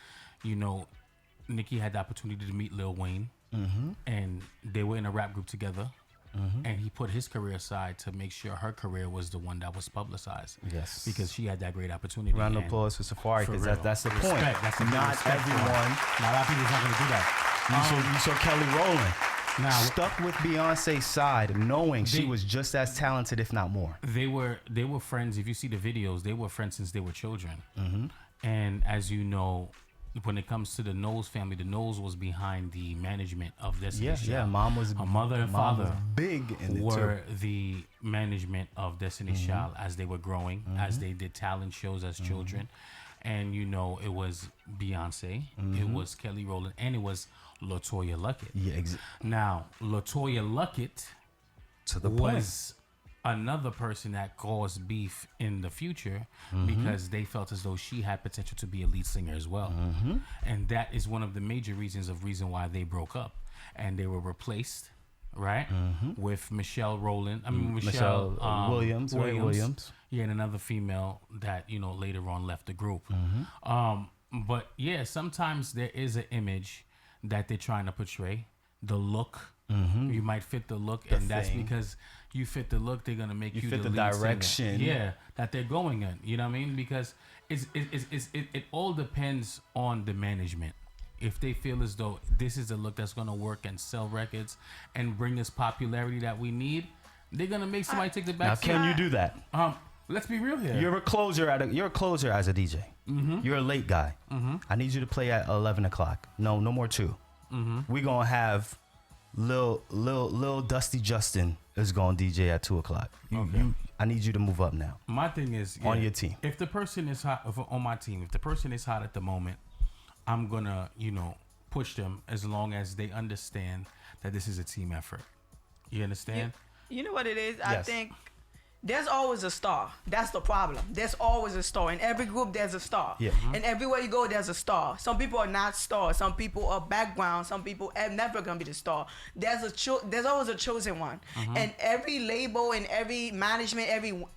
you know, Nikki had the opportunity to meet Lil Wayne and they were in a rap group together. And he put his career aside to make sure her career was the one that was publicized. Yes. Because she had that great opportunity. round of And applause for Safari, for because real. that's the Respect. point. That's the big Not respect for everyone. her. Now, a lot of people's not going to do that. You saw Kelly Rowland Now, stuck with Beyonce's side, knowing she They- was just as talented, if not more. they were friends. If you see the videos, they were friends since they were children. And as you know, when it comes to the Knowles family, the Knowles was behind the management of Destiny's Child. Mom was her mother and mom was father big in it were too. the management of Destiny's Child as they were growing, as they did talent shows as children. And you know, it was Beyonce, it was Kelly Rowland, and it was LaToya Luckett. Yeah, Now, LaToya Luckett to the was another person that caused beef in the future because they felt as though she had potential to be a lead singer as well. And that is one of the major reasons why they broke up. And they were replaced, right, with Michelle Rowland. I mean, Michelle Williams, Ray Williams. Yeah, and another female that, you know, later on left the group. But yeah, sometimes there is an image that they're trying to portray. The look, you might fit the look, and that's thing. because you fit the look. They're gonna make you fit the lead singer. direction. Yeah, that they're going in. You know what I mean? Because it all depends on the management. If they feel as though this is a look that's gonna work and sell records and bring us popularity that we need, they're gonna make somebody take the back. Now, can you do that? Let's be real here. You're a closer as a DJ. You're a late guy. I need you to play at 11 o'clock. No more 2. We gonna have Lil Dusty Justin is gonna DJ at 2 o'clock. I need you to move up now. My thing is On your team. If the person is hot on my team, if the person is hot at the moment, I'm gonna, you know, push them as long as they understand that this is a team effort. You understand? You know what it is? I Yes. think there's always a star. That's the problem. There's always a star. In every group, there's a star. Yeah. And everywhere you go, there's a star. Some people are not stars. Some people are background. Some people are never gonna be the star. There's always a chosen one. And every label and every management,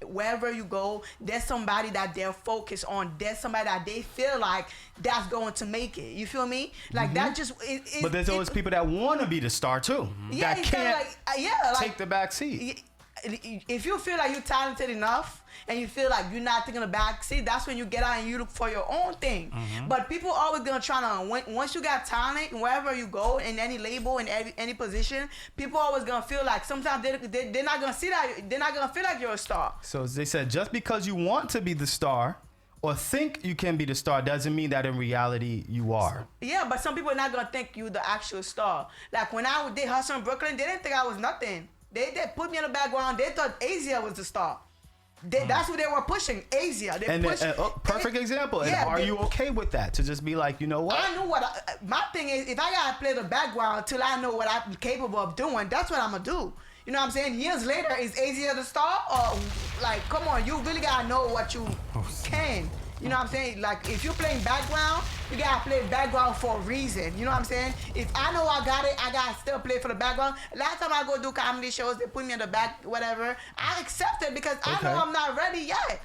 wherever you go, there's somebody that they're focused on. There's somebody that they feel like that's going to make it. You feel me? Like that just. But there's always people that want to be the star too. Yeah, that it's kinda can't like, take the back seat. if you feel like you're talented enough and you feel like you're not taking a back seat, that's when you get out and you look for your own thing. But people always gonna try to, once you got talent, wherever you go, in any label, in any position, people always gonna feel like sometimes they're not gonna see that, they're not gonna feel like you're a star. So they said just because you want to be the star or think you can be the star doesn't mean that in reality you are. Yeah, but some people are not gonna think you the actual star. Like when I did Hustle in Brooklyn, they didn't think I was nothing. They put me in the background. They thought Asia was the star. That's what they were pushing, Asia. Perfect example. And are you okay with that? To just be like, you know what? I knew my thing is, if I gotta play the background till I know what I'm capable of doing, that's what I'm gonna do. You know what I'm saying? Years later, is Asia the star? Or like, come on, you really gotta know what you can. You know what I'm saying? Like, if you're playing background, you gotta play background for a reason. You know what I'm saying? If I know I got it, I gotta still play for the background. Last time I go do comedy shows, they put me in the back, whatever. I accept it because I know I'm not ready yet.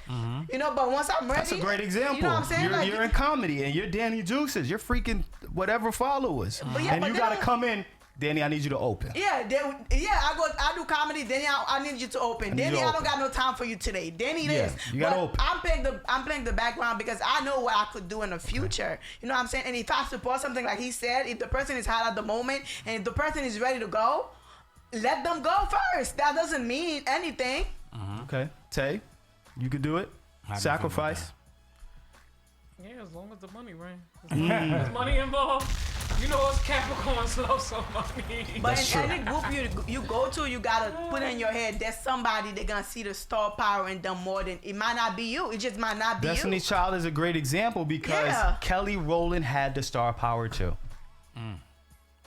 You know, but once I'm ready, That's a great example. You know what I'm saying? You're in comedy and you're Danny Juices. You're freaking whatever followers. But yeah, and but you they gotta don't- come in Danny, I need you to open. Yeah, I do comedy. Danny, I need you to open. Danny, I don't got no time for you today. Danny, Yeah, this. you gotta But open. I'm playing the background because I know what I could do in the future. You know what I'm saying? And if I support something like he said, if the person is hot at the moment and if the person is ready to go, let them go first. That doesn't mean anything. Okay, Tay, you could do it. How do you feel about Sacrifice. Yeah, as long as the money, right? There's money involved. You know us Capricorns love some money. But That's in true. any group you go to, you gotta put in your head there's somebody that gonna see the star power in them more than it might not be you. It just might not be Destiny's Child is a great example because Yeah. Kelly Rowland had the star power too.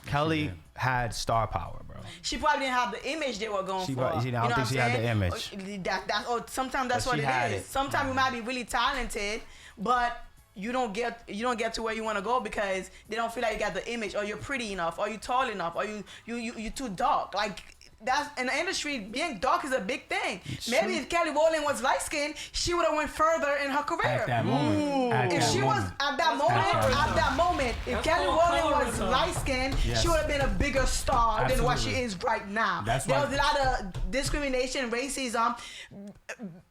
Kelly had star power, bro. you. She probably didn't have the image they were going She for. probably- I don't You know think what she I'm had the saying? image. Or sometimes that's But what she it had is. it. Sometimes you might be really talented, but you don't get to where you want to go because they don't feel like you got the image, or you're pretty enough, or you tall enough, or you too dark. Like that's in the industry, being dark is a big thing. Maybe if Kelly Rowland was light skinned, she would have went further in her career. At that moment. At If that she was moment. at that moment, if That's Kelly called Rowland was colorism. light skinned, Yes. she would have been a bigger star than what she Absolutely. is right now. That's there why- was a lot of discrimination, racism.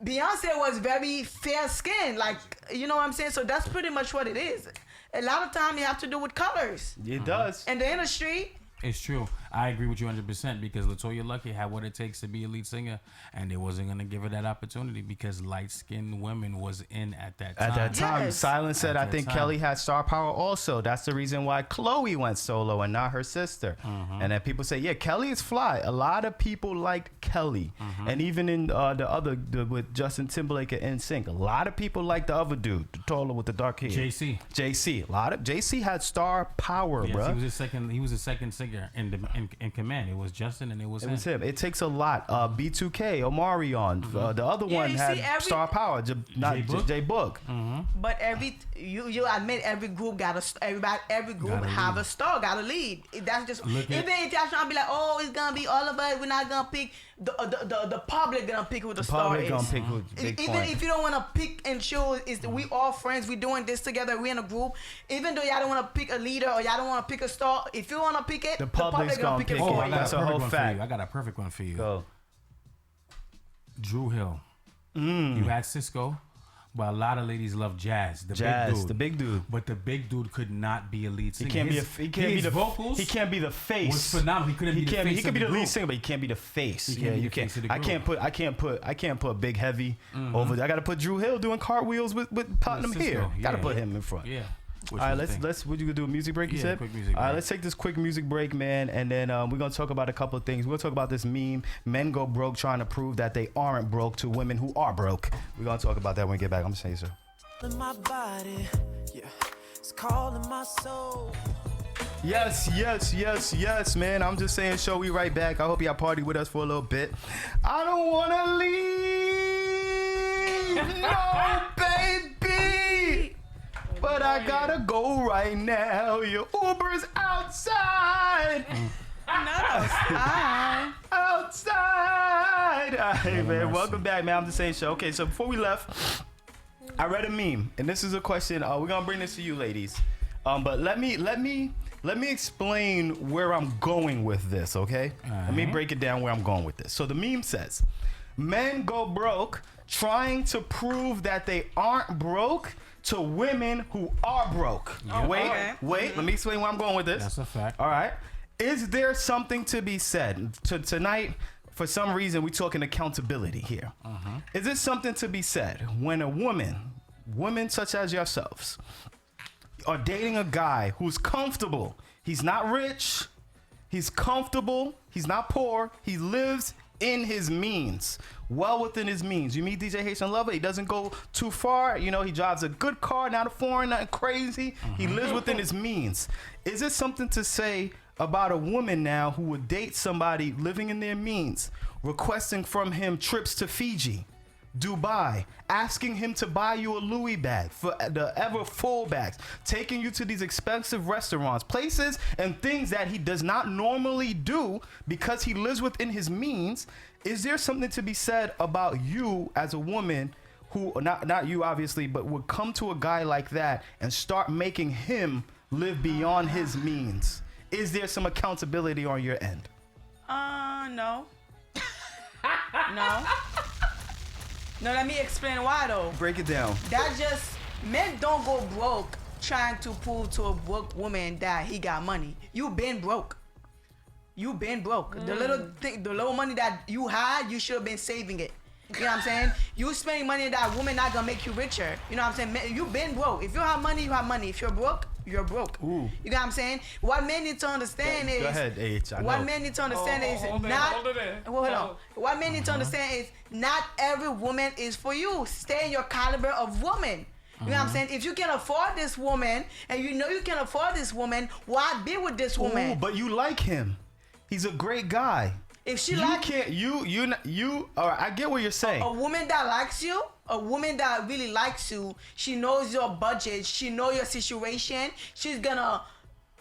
Beyonce was very fair skinned, like you know what I'm saying. So that's pretty much what it is. A lot of time you have to do with colors It does. in the industry. It's true. I agree with you 100% because LaToya Luckett had what it takes to be a lead singer, and they wasn't gonna give her that opportunity because light-skinned women was in at that time. At that time, Yes. Silence said, At I that think time. Kelly had star power also. That's the reason why Chloe went solo and not her sister. And then people say, yeah, Kelly is fly. A lot of people liked Kelly. And even in with Justin Timberlake and NSYNC, a lot of people liked the other dude, the taller with the dark hair. JC. JC. JC had star power, Yes, bro. he was a second singer in command. It was Justin and it was It him. was him. It takes a lot. B2K, Omarion, the other Yeah, one you had see, every- star power. J Book. But you admit every group got every group Gotta have lead. a star, got to lead. That's just Look at- even if y'all trying to be like, oh, it's gonna be all of us. We're not gonna pick the public gonna pick who the star Public is. gonna pick who. Big Even point. if you don't want to pick and choose, is we all friends. We doing this together. We in a group. Even though y'all don't want to pick a leader or y'all don't want to pick a star, if you want to pick it, The public's gonna pick it pick for it. you. That's a whole one fact. for you. I got a perfect one for you. Go. Drew Hill. You had Cisco, but a lot of ladies love Jazz. The big dude. But the big dude could not be a lead He singer. can't be His vocals. He can't be the face. was phenomenal. He couldn't be the face He of could be the the lead group. singer, but he can't be the face. He can't Yeah, be you the can't. face of the I can't group. put Big Heavy over there. I gotta put Drew Hill doing cartwheels with Putnam Cisco, here. Gotta yeah. put him in front. Yeah. All right, let's. What you gonna do? A music break? You Yeah, said. quick music All right, break. let's take this quick music break, man, and then we're gonna talk about a couple of things. We're gonna talk about this meme: men go broke trying to prove that they aren't broke to women who are broke. We're gonna talk about that when we get back. I'm gonna say so. In my body, yeah, it's calling my soul. Yes, man. I'm just saying, show we right back. I hope y'all party with us for a little bit. I don't wanna leave, no, baby. But I gotta go right now. Your Uber's outside. Outside. All right, man. Welcome back, man. I'm just saying, show. Okay, so before we left, I read a meme, and this is a question. We're gonna bring this to you, ladies. But let me explain where I'm going with this, okay? Let me break it down where I'm going with this. So the meme says, men go broke trying to prove that they aren't broke to women who are broke. Wait, let me explain where I'm going with this. That's a fact. All right. Is there something to be said? Tonight, for some reason, we're talking accountability here. Is there something to be said when a women such as yourselves, are dating a guy who's comfortable? He's not rich. He's comfortable. He's not poor. He lives in his means, well within his means. You meet DJ Haitian Lover, he doesn't go too far. You know, he drives a good car, not a foreign, nothing crazy. He lives within his means. Is there something to say about a woman now who would date somebody living in their means, requesting from him trips to Fiji, Dubai, asking him to buy you a Louis bag for the ever full bags, taking you to these expensive restaurants, places and things that he does not normally do because he lives within his means? Is there something to be said about you as a woman who, not you obviously, but would come to a guy like that and start making him live beyond his means? is there some accountability on your end? No. No. No, let me explain why though. Break it down. That just, men don't go broke trying to prove to a broke woman that he got money. You been broke. You been broke. The little money that you had, you should have been saving it. You know what I'm saying? You spending money on that woman not gonna make you richer. You know what I'm saying? You been broke. If you have money, you have money. If you're broke, you're broke. Ooh. You know what I'm saying? What men need to understand is. Go ahead, H. I What know. men need to understand is hold it, not. hold it in. Hold on. What men need to understand is not every woman is for you. Stay in your caliber of woman. You know what I'm saying? If you can afford this woman and you know you can afford this woman, why be with this woman? Ooh, but you like him. He's a great guy. If she You like can't. You. All right. I get what you're saying. a woman that likes you, a woman that really likes you, she knows your budget, she know your situation, she's gonna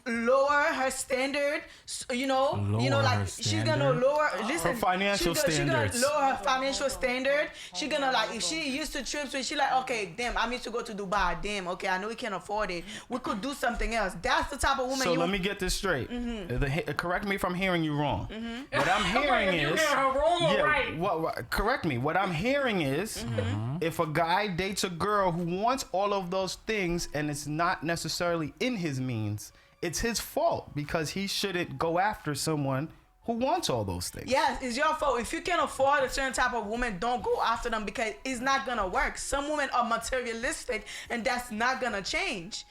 lower her standard, Lower like her she's gonna standard? lower listen, Her financial she's gonna standards. lower her financial standard. She's gonna like if she used to trips where she like, okay, damn, I need to go to Dubai, damn, okay, I know we can't afford it, we could do something else. That's the type of woman So you let me get this straight. Correct me if I'm hearing you wrong. What I'm hearing You is, hear her wrong or right? correct me. What I'm hearing is, if a guy dates a girl who wants all of those things and it's not necessarily in his means, it's his fault because he shouldn't go after someone who wants all those things. Yes, it's your fault. If you can't afford a certain type of woman, don't go after them because it's not gonna work. Some women are materialistic, and that's not gonna change.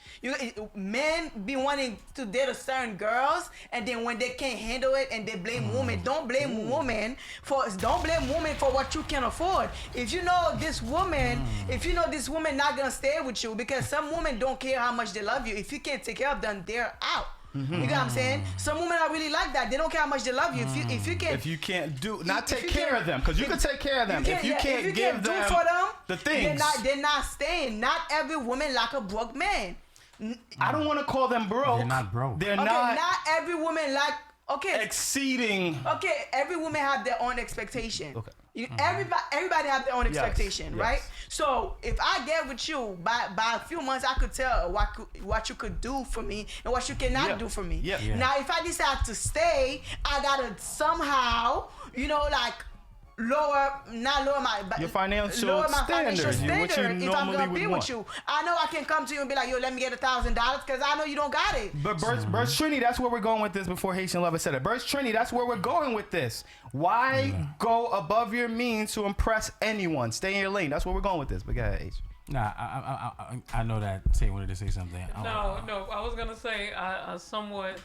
Men be wanting to date a certain girls, and then when they can't handle it, and they blame women. Don't blame women for what you can afford. If you know this woman, not gonna stay with you because some women don't care how much they love you. If you can't take care of them, they're out. You know what I'm saying? Some women are really like that. They don't care how much they love you. If you can't take care of them, because you can take care of them. If you can't give do them for them the things, they're not staying. Not every woman like a broke man. I don't want to call them broke. They're not broke. They're Okay, not not every woman like exceeding. Okay, every woman have their own expectation. Okay. Everybody have their own expectation, yes. right? So if I get with you by a few months, I could tell what you could do for me and what you cannot do for me. Yeah. Now if I decide to stay, I gotta somehow, lower my financial standards, what you if I'm normally gonna would be want. with you. I know I can come to you and be like, yo, let me get $1,000 because I know you don't got it. But Birch Trini, that's where we're going with this before Haitian Lover said it. Birch Trini, that's where we're going with this. Why go above your means to impress anyone? Stay in your lane. That's where we're going with this. But go ahead, H. Nah, I know that Tay wanted to say something. No, I was gonna say I somewhat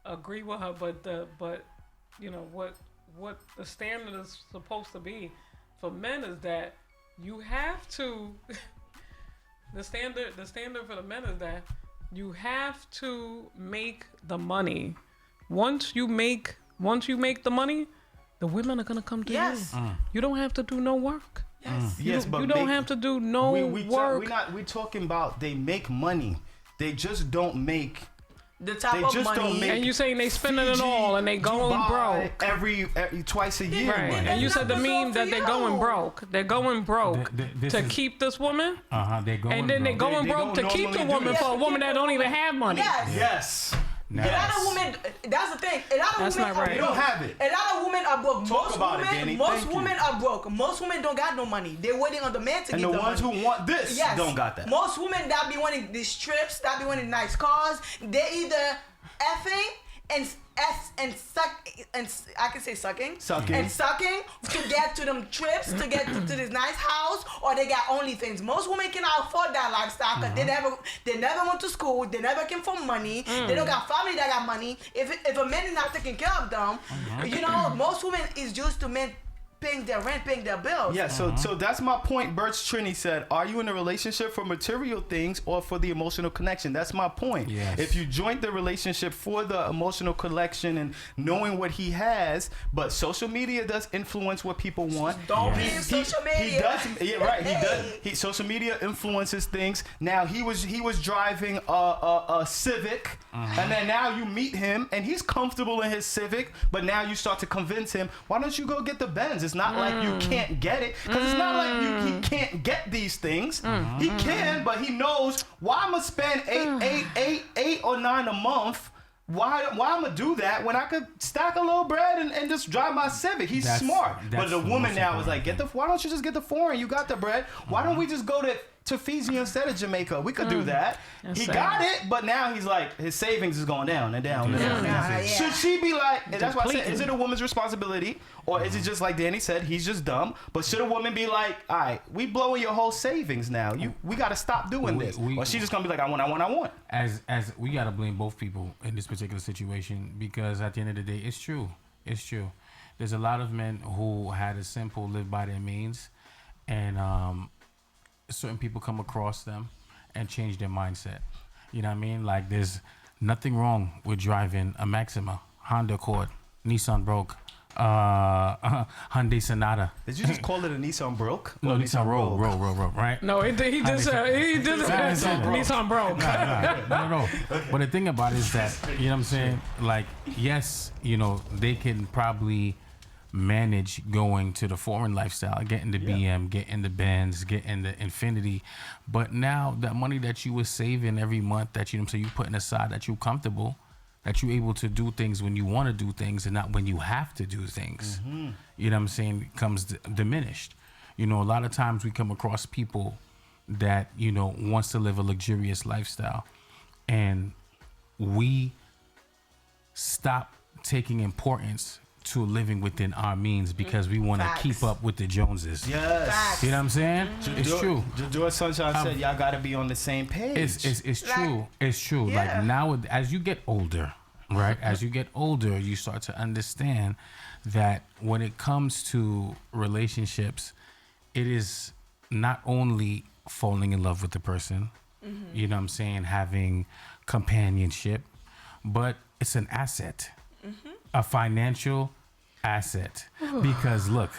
agree with her, but you know what the standard is supposed to be for men is that you have to. the standard for the men is that you have to make the money. Once you make the money, the women are gonna come to you. You don't have to do no work. Yes. You don't have to do no work. We're talking about they make money. They just don't make The type They of just don't money. make And you saying they spending it Fiji, all and they going Dubai broke. every twice a year. Right. money. And you said the That's meme that for they're you. going broke. They're going broke This to is- keep this woman. They're going. And then they're broke. going They broke to don't keep the normally do woman that. for a woman that don't even have money. Yes. Yes. A lot of women. That's the thing. A lot of That's women not right. are They don't broke. have it. A lot of women are broke. Talk Most about it, women, Danny. most Thank you. women are broke. Most women don't got no money. They're waiting on the man to And give the them ones money. who want this Yes. don't got that. Most women that be wanting these trips, that be wanting nice cars, they either effing and suck and I can say sucking and sucking to get to them trips, to get to this nice house, or they got OnlyFans. Most women cannot afford that lifestyle because they never went to school, they never came from money, they don't got family that got money. If a man is not taking care of them, most women is used to men paying their rent, paying their bills. Yeah, so that's my point. Birch Trini said, are you in a relationship for material things or for the emotional connection? That's my point. Yes. If you joined the relationship for the emotional connection and knowing what he has, but social media does influence what people want. Don't be in social media. He does. Yeah, right. He does. Social media influences things. Now he was driving a Civic, and then now you meet him and he's comfortable in his Civic, but now you start to convince him, why don't you go get the Benz? It's not like you can't get it, because it's not like he can't get these things. He can, but he knows why I'm gonna spend eight or nine a month Why I'm gonna do that when I could stack a little bread and just drive my Civic? He's smart. But the woman now is like, why don't you just get the foreign? You got the bread. Why don't we just go to Fiji instead of Jamaica? We could do that. That's He sad. got it, but now he's like, his savings is going down and down and down. Yeah. Should she be like, and that's why I said, Depleting. is it a woman's responsibility? Or is it just like Danny said, he's just dumb? But should a woman be like, all right, we blowing your whole savings now. We got to stop doing this. Or she just going to be like, I want. As we gotta blame both people in this particular situation, because at the end of the day, it's true. There's a lot of men who had a simple live by their means, and certain people come across them and change their mindset. You know what I mean? Like, there's nothing wrong with driving a Maxima, Honda Accord, Nissan Brogue, Hyundai Sonata. Did you just call it a Nissan Broke? No, Or Nissan Rogue, right? No, he did Nissan Bro. No. But the thing about it is that, you know what I'm saying? Like, yes, you know, they can probably manage going to the foreign lifestyle, getting the BM, getting the Benz, getting the Infinity. But now that money that you were saving every month, that you know what I'm saying, you putting aside, that you're comfortable, that you're able to do things when you want to do things and not when you have to do things. You know what I'm saying? Comes diminished. You know, a lot of times we come across people that, you know, wants to live a luxurious lifestyle, and we stop taking importance to living within our means because we want to Facts. keep up with the Joneses. Yes. Facts. You know what I'm saying? It's true. George Sunshine said y'all got to be on the same page. It's true. Like, It's true. yeah. Like, now, as you get older, right? As you get older, you start to understand that when it comes to relationships, it is not only falling in love with the person, you know what I'm saying, having companionship, but it's an asset, a financial asset. Because look,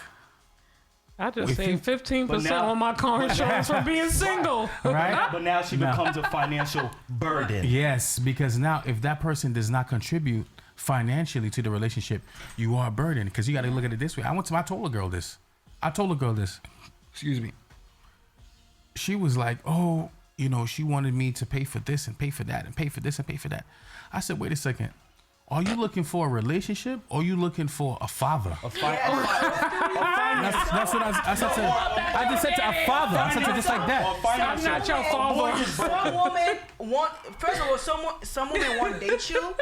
I just If you- saved 15% But now- on my car insurance from being single. right? But now she becomes a financial burden. Yes, because now if that person does not contribute financially to the relationship, you are a burden. Because you got to look at it this way. I told a girl this. Excuse me. She was like, oh, you know, she wanted me to pay for this and pay for that and pay for this and pay for that. I said, wait a second. Are you looking for a relationship or are you looking for a father? That's what I said to her. I just said to a father. I said to her just like that. I'm not your father. Some women want. First of all, some women want to date you.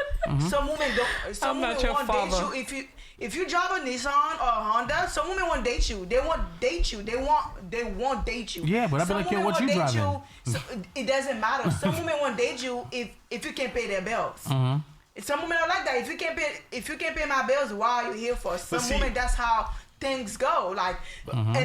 Some women don't. Some I'm not women your want to date father. you if you drive a Nissan or a Honda. Some women want to date you. They want date you. They won't date you. Yeah, but I'd be Some like, yo, women what you want date driving? so it doesn't matter. Some women want to date you if you can't pay their bills. Some women are like that. If you can't pay my bills, why are you here for? Some see- women, that's how things go. Like,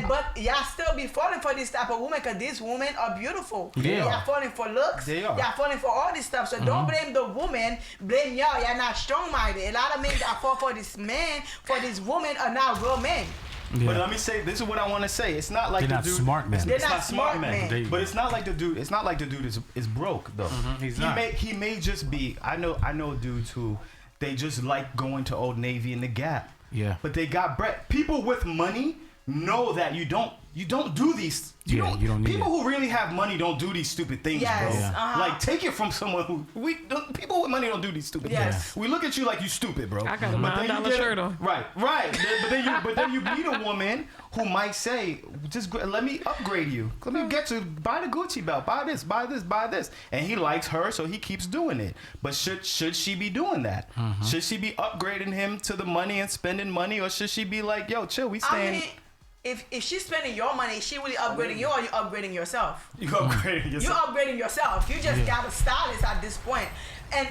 but y'all still be falling for this type of woman because these women are beautiful. Yeah. Y'all falling for looks. They are. Y'all falling for all this stuff. So don't blame the woman. Blame y'all. Y'all not strong-minded. A lot of men that fall for this man, for this woman, are not real men. But let me say, this is what I want to say. It's not like They're the not dude. smart men. They're It's not smart men. They- But it's not like the dude. It's not like the dude is broke though. He's he not. He may just be. I know dudes who they just like going to Old Navy and the Gap. Yeah. But they got bread. People with money know that you don't do these. You Yeah, you don't need people it. who really have money don't do these stupid things, Yes, bro. uh-huh. Like, take it from someone who people with money don't do these stupid Yes. things. We look at you like you stupid, bro. I got a But then you $9 get- shirt on. Right. But then you meet a woman who might say, let me upgrade you. Let me get you, buy the Gucci belt, buy this, buy this, buy this. And he likes her, so he keeps doing it. But should she be doing that? Should she be upgrading him to the money and spending money, or should she be like, yo, chill, we I staying. mean, if she's spending your money, is she really upgrading you, or are you upgrading yourself? You upgrading You're yourself. upgrading yourself. You just got a stylist at this point. And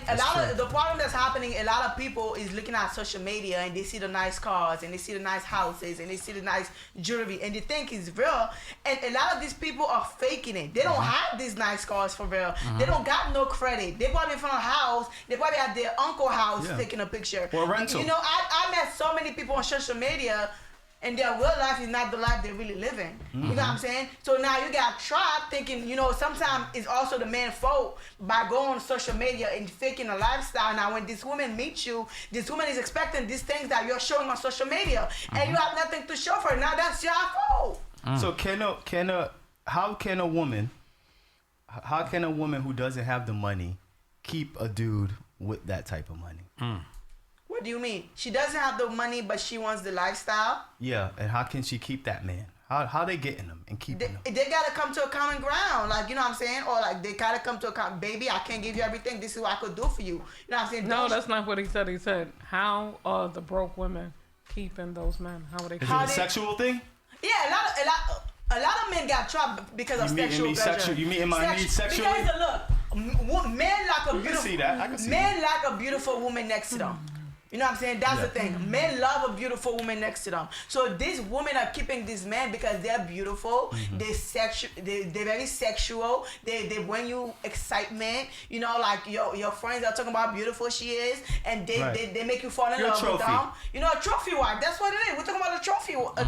the problem that's happening, a lot of people is looking at social media and they see the nice cars and they see the nice houses and they see the nice jewelry and they think it's real. And a lot of these people are faking it. They don't have these nice cars for real. They don't got no credit. They probably in front of a house. They probably at their uncle's house taking a picture. Or rental. You know, I met so many people on social media and their real life is not the life they're really living. You know what I'm saying? So now you got trapped thinking, you know, sometimes it's also the man's fault by going on social media and faking a lifestyle. Now when this woman meets you, this woman is expecting these things that you're showing on social media and you have nothing to show for her. Now that's your fault. So how can a woman who doesn't have the money keep a dude with that type of money. What do you mean? She doesn't have the money, but she wants the lifestyle. Yeah, and how can she keep that man? How they getting them and keeping them? They gotta come to a common ground, like, you know what I'm saying, or like they gotta come to a baby. I can't give you everything. This is what I could do for you. You know what I'm saying? No, that's not what he said. He said, "How are the broke women keeping those men? How are they? Is Keeping it a sexual thing? Yeah, a lot of men got trapped because of sexual pleasure. You meeting my needs sexually? Because look, men like a beautiful. see that. I can see men like a beautiful woman next to them. You know what I'm saying? That's the thing. Men love a beautiful woman next to them. So these women are keeping these men because they're beautiful. They're very sexual. They bring you excitement. You know, like your friends are talking about how beautiful she is, and they make you fall in love with them. You know, a trophy wife. That's what it is. We're talking about a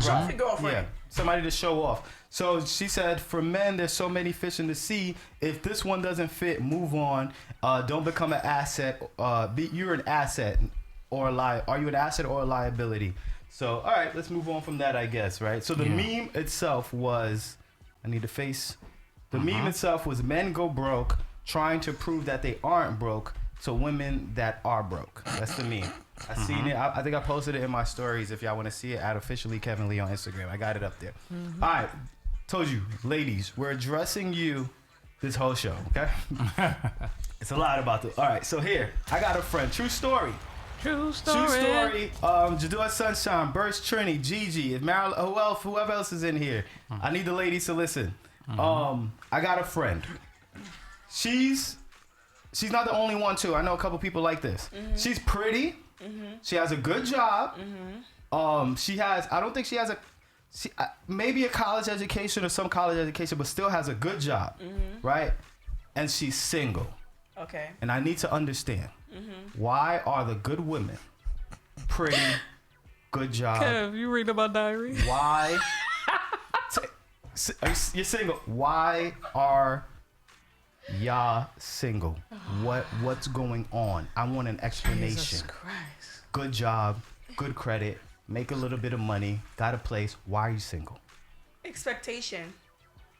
trophy girlfriend. Yeah, somebody to show off. So she said, for men, there's so many fish in the sea. If this one doesn't fit, move on. Don't become an asset. You're an asset. Are you an asset or a liability? So, all right, let's move on from that, I guess, right? So the meme itself was, I need to face. The meme itself was men go broke trying to prove that they aren't broke to women that are broke. That's the meme. I seen it. I think I posted it in my stories. If y'all want to see it, at officially Kevin Lee on Instagram. I got it up there. All right, told you, ladies, we're addressing you this whole show, okay? It's a lot about this. All right, so here, I got a friend. True story. True story. Jadua Sunshine, Burst Trini, Gigi, whoever else is in here. I need the ladies to listen. I got a friend. She's not the only one too. I know a couple people like this. She's pretty. She has a good job. I don't think she has maybe a college education or some college education, but still has a good job, right? And she's single. Okay. And I need to understand. Why are the good women pretty, good job? Kev, you read about diary? Why? You're single. Why are y'all single? What's going on? I want an explanation. Jesus Christ. Good job, good credit, make a little bit of money, got a place. Why are you single? Expectation.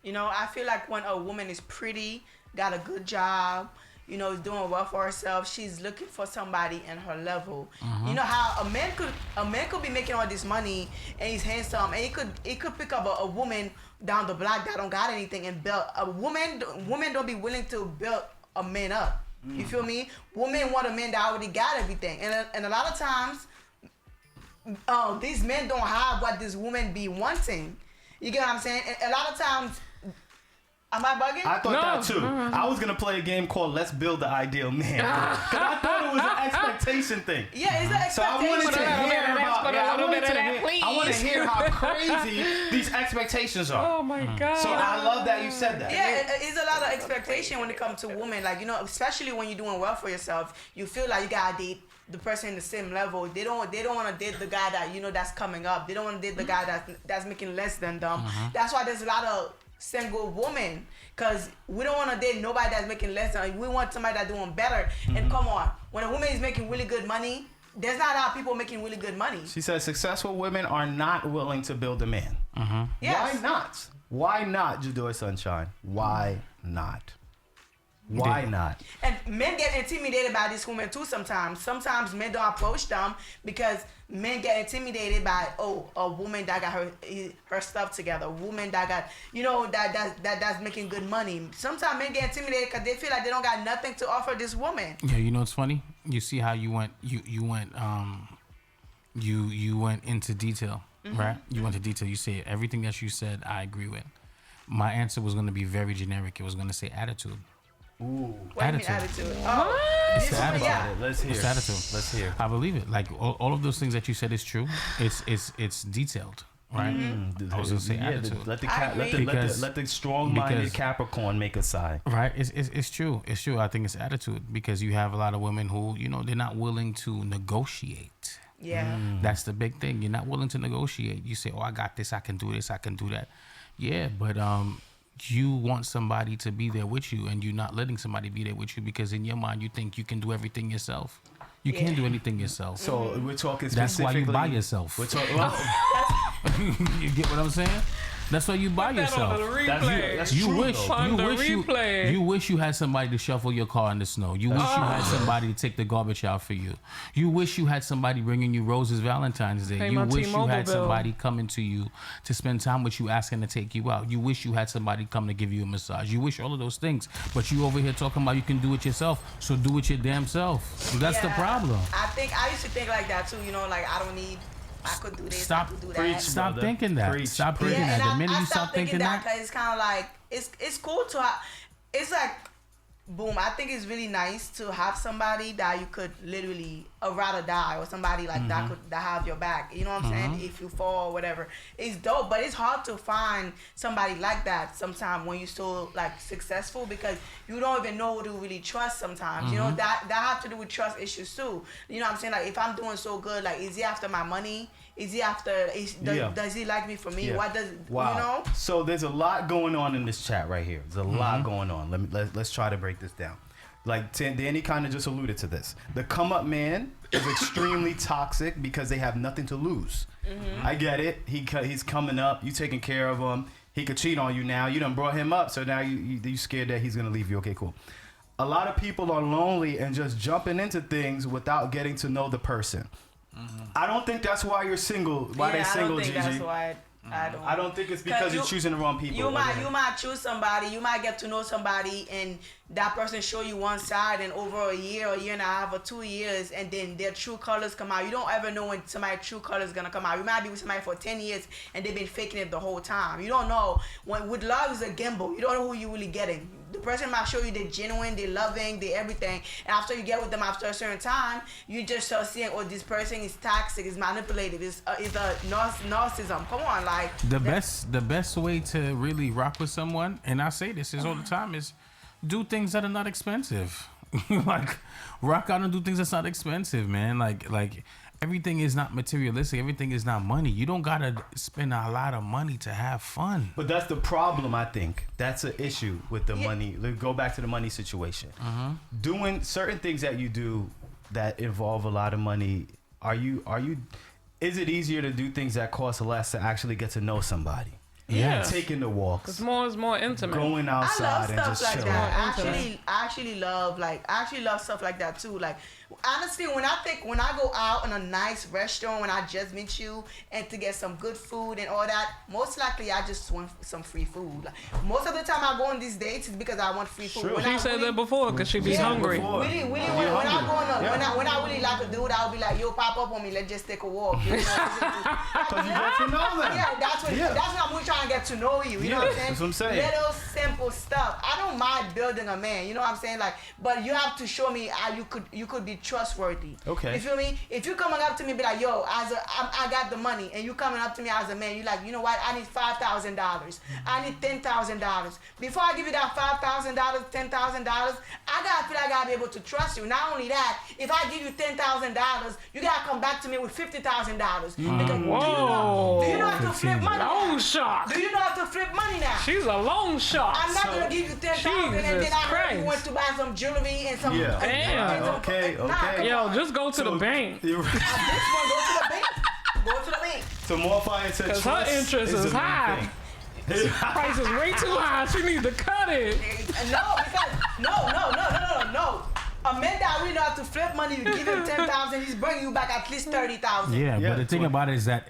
You know, I feel like when a woman is pretty, got a good job, you know, is doing well for herself, she's looking for somebody in her level. You know how a man could be making all this money and he's handsome, and he could pick up a woman down the block that don't got anything and build a woman don't be willing to build a man up. You feel me? Women want a man that already got everything, and a lot of times these men don't have what this woman be wanting. You get what I'm saying? And a lot of times. Am I bugging? I thought that too. I was gonna play a game called Let's Build the Ideal Man. Cause I thought it was an expectation thing. Yeah, it's an expectation. So I wanted to hear how crazy these expectations are. Oh my God. So I love that you said that. Yeah, it's a lot of expectation when it comes to women. Like, you know, especially when you're doing well for yourself, you feel like you gotta date the person in the same level. They don't want to date the guy that, you know, that's coming up. They don't want to date the guy that's making less than them. That's why there's a lot of single woman, because we don't want to date nobody that's making less than. We want somebody that's doing better. And come on, when a woman is making really good money, there's not a lot of people making really good money. She says successful women are not willing to build a man. Yes. Why not? Why not, Jador Sunshine? Why not? Why not? And men get intimidated by these women too sometimes. Sometimes men don't approach them because men get intimidated by, a woman that got her stuff together, a woman that got, you know, that's making good money. Sometimes men get intimidated because they feel like they don't got nothing to offer this woman. Yeah, you know what's funny? You see how you went into detail, right? You went into detail. You say everything that you said I agree with. My answer was going to be very generic. It was going to say attitude. Ooh. What do you mean attitude? It's the attitude. Yeah. Let's hear. It's attitude. Let's hear. I believe it. Like all of those things that you said is true. It's detailed, right? I was gonna say attitude. Let the strong-minded Capricorn make a sigh. Right. It's true. It's true. I think it's attitude, because you have a lot of women who, you know, they're not willing to negotiate. Yeah. That's the big thing. You're not willing to negotiate. You say, "Oh, I got this. I can do this. I can do that." Yeah, but you want somebody to be there with you, and you're not letting somebody be there with you because in your mind you think you can do everything yourself. You can't do anything yourself. So we're talking that's specifically. why you buy yourself. We're talking. You get what I'm saying? That's why you by Put that on yourself. the replay. That's You true, wish though. On you the wish replay. you wish you had somebody to shuffle your car in the snow. You wish you had somebody to take the garbage out for you. You wish you had somebody bringing you roses Valentine's Day. Pay You my wish you T-Mobile had bill. somebody coming to you to spend time with you, asking to take you out. You wish you had somebody come to give you a massage. You wish all of those things, but you over here talking about you can do it yourself. So do it your damn self. That's the Yeah, problem. I think I used to think like that too. You know, like I don't need. I could do this. I Stop. could do Preach, that. Stop brother. thinking that. Preach, Stop preach. thinking Yeah, that. and The minute I you stopped stop thinking that, because it's kind of like it's cool to have. It's like, boom. I think it's really nice to have somebody that you could literally ride or die, or somebody like that have your back. You know what I'm saying? If you fall or whatever, it's dope. But it's hard to find somebody like that sometimes when you're so like successful, because you don't even know who to really trust sometimes. You know that have to do with trust issues too. You know what I'm saying? Like if I'm doing so good, like is he after my money? Is he after? Does he like me for me? Yeah. What does Wow. you know? So there's a lot going on in this chat right here. There's a lot going on. Let's try to break this down. Like Danny kind of just alluded to this. The come up man is extremely toxic because they have nothing to lose. I get it. He's coming up. You taking care of him. He could cheat on you now. You done brought him up, so now you scared that he's gonna leave you. Okay, cool. A lot of people are lonely and just jumping into things without getting to know the person. I don't think that's why you're single. Why they single, I don't think Gigi? that's why. I don't think it's because you're choosing the wrong people. You might choose somebody. You might get to know somebody, and that person show you one side, and over a year and a half, or 2 years, and then their true colors come out. You don't ever know when somebody's true colors gonna come out. You might be with somebody for 10 years, and they've been faking it the whole time. You don't know. With love is a gamble. You don't know who you really getting. The person might show you they're genuine, they're loving, they're everything. And after you get with them after a certain time, you just start seeing, oh, this person is toxic, is manipulative, is a narcissism. Come on, like the best way to really rock with someone, and I say this is all the time, is do things that are not expensive. Like rock out and do things that's not expensive, man. Like everything is not materialistic. Everything is not money. You don't gotta spend a lot of money to have fun. But that's the problem, I think. That's an issue with the money. Let's go back to the money situation. Doing certain things that you do that involve a lot of money, is it easier to do things that cost less to actually get to know somebody? Yeah. Taking the walks. It's more intimate. Going I love outside and stuff just like chilling. that. I actually love stuff like that too. Like honestly, when I go out in a nice restaurant, when I just meet you and to get some good food and all that, most likely I just want some free food. Like, most of the time I go on these dates is because I want free food. Sure. When She I said really- that before because she be Yeah, hungry. before. Really, when I go on when I really like a dude, I'll be like, yo, pop up on me, let's just take a walk. You know, Because you get to know them. yeah, that's what I'm really trying to get to know you. You know what I'm saying? That's what I'm saying. Little simple stuff. I don't mind building a man. You know what I'm saying? Like, but you have to show me how you could be trustworthy. Okay. You feel me? If you coming up to me and be like, yo, I got the money, and you coming up to me as a man, you like, you know what? I need $5,000. I need $10,000. Before I give you that $5,000, $10,000, I feel like I gotta be able to trust you. Not only that, if I give you $10,000, you gotta come back to me with $50,000. Because Whoa. do you know how to flip money? Long now? shot. Do you know how to flip money now? She's a long shot. I'm not gonna give you $10,000 and then Jesus I heard you Christ. went to buy some jewelry and some. Yeah. Damn. Okay. Nah, come Yo, on. just go to the bank. This one, go to the bank. Go to the bank. So more fire said 'Cause her trust interest the is main high. thing. Price is way too high. She needs to cut it. No, because no. A man that really know how to flip money, you give him 10,000, he's bringing you back at least 30,000. Yeah, Yeah, but the thing about it is that